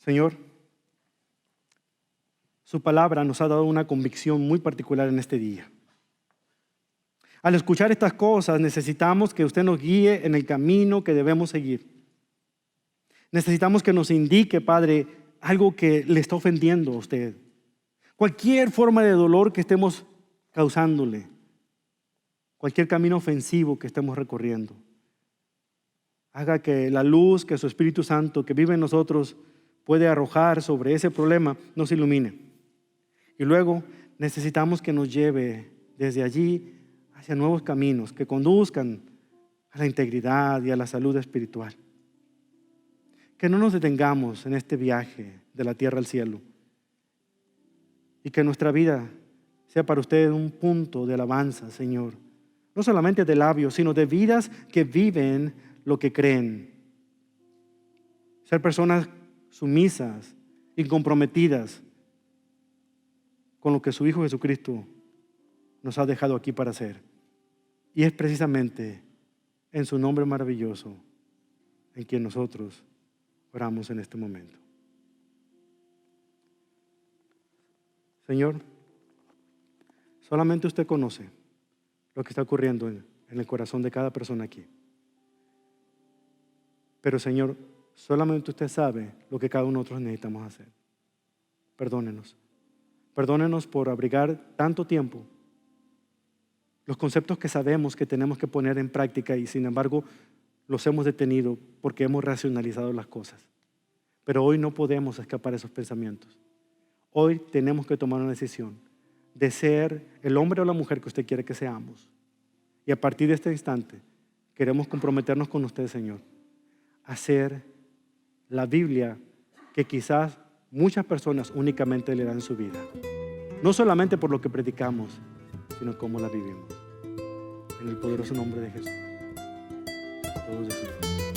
Señor, su palabra nos ha dado una convicción muy particular en este día. Al escuchar estas cosas, necesitamos que usted nos guíe en el camino que debemos seguir. Necesitamos que nos indique, Padre, algo que le está ofendiendo a usted. Cualquier forma de dolor que estemos causándole. Cualquier camino ofensivo que estemos recorriendo. Haga que la luz que su Espíritu Santo que vive en nosotros puede arrojar sobre ese problema nos ilumine. Y luego necesitamos que nos lleve desde allí hacia nuevos caminos que conduzcan a la integridad y a la salud espiritual. Que no nos detengamos en este viaje de la tierra al cielo y que nuestra vida sea para usted un punto de alabanza, Señor. No solamente de labios, sino de vidas que viven lo que creen. Ser personas sumisas y comprometidas con lo que su Hijo Jesucristo nos ha dejado aquí para hacer. Y es precisamente en su nombre maravilloso en quien nosotros oramos en este momento. Señor, solamente usted conoce lo que está ocurriendo en el corazón de cada persona aquí. Pero Señor, solamente usted sabe lo que cada uno de nosotros necesitamos hacer. Perdónenos. Perdónenos por abrigar tanto tiempo los conceptos que sabemos que tenemos que poner en práctica y sin embargo los hemos detenido porque hemos racionalizado las cosas. Pero hoy no podemos escapar de esos pensamientos. Hoy tenemos que tomar una decisión de ser el hombre o la mujer que usted quiere que seamos. Y a partir de este instante queremos comprometernos con usted, Señor, a hacer la Biblia que quizás muchas personas únicamente le dan su vida. No solamente por lo que predicamos, sino cómo la vivimos. En el poderoso nombre de Jesús. Todos decimos.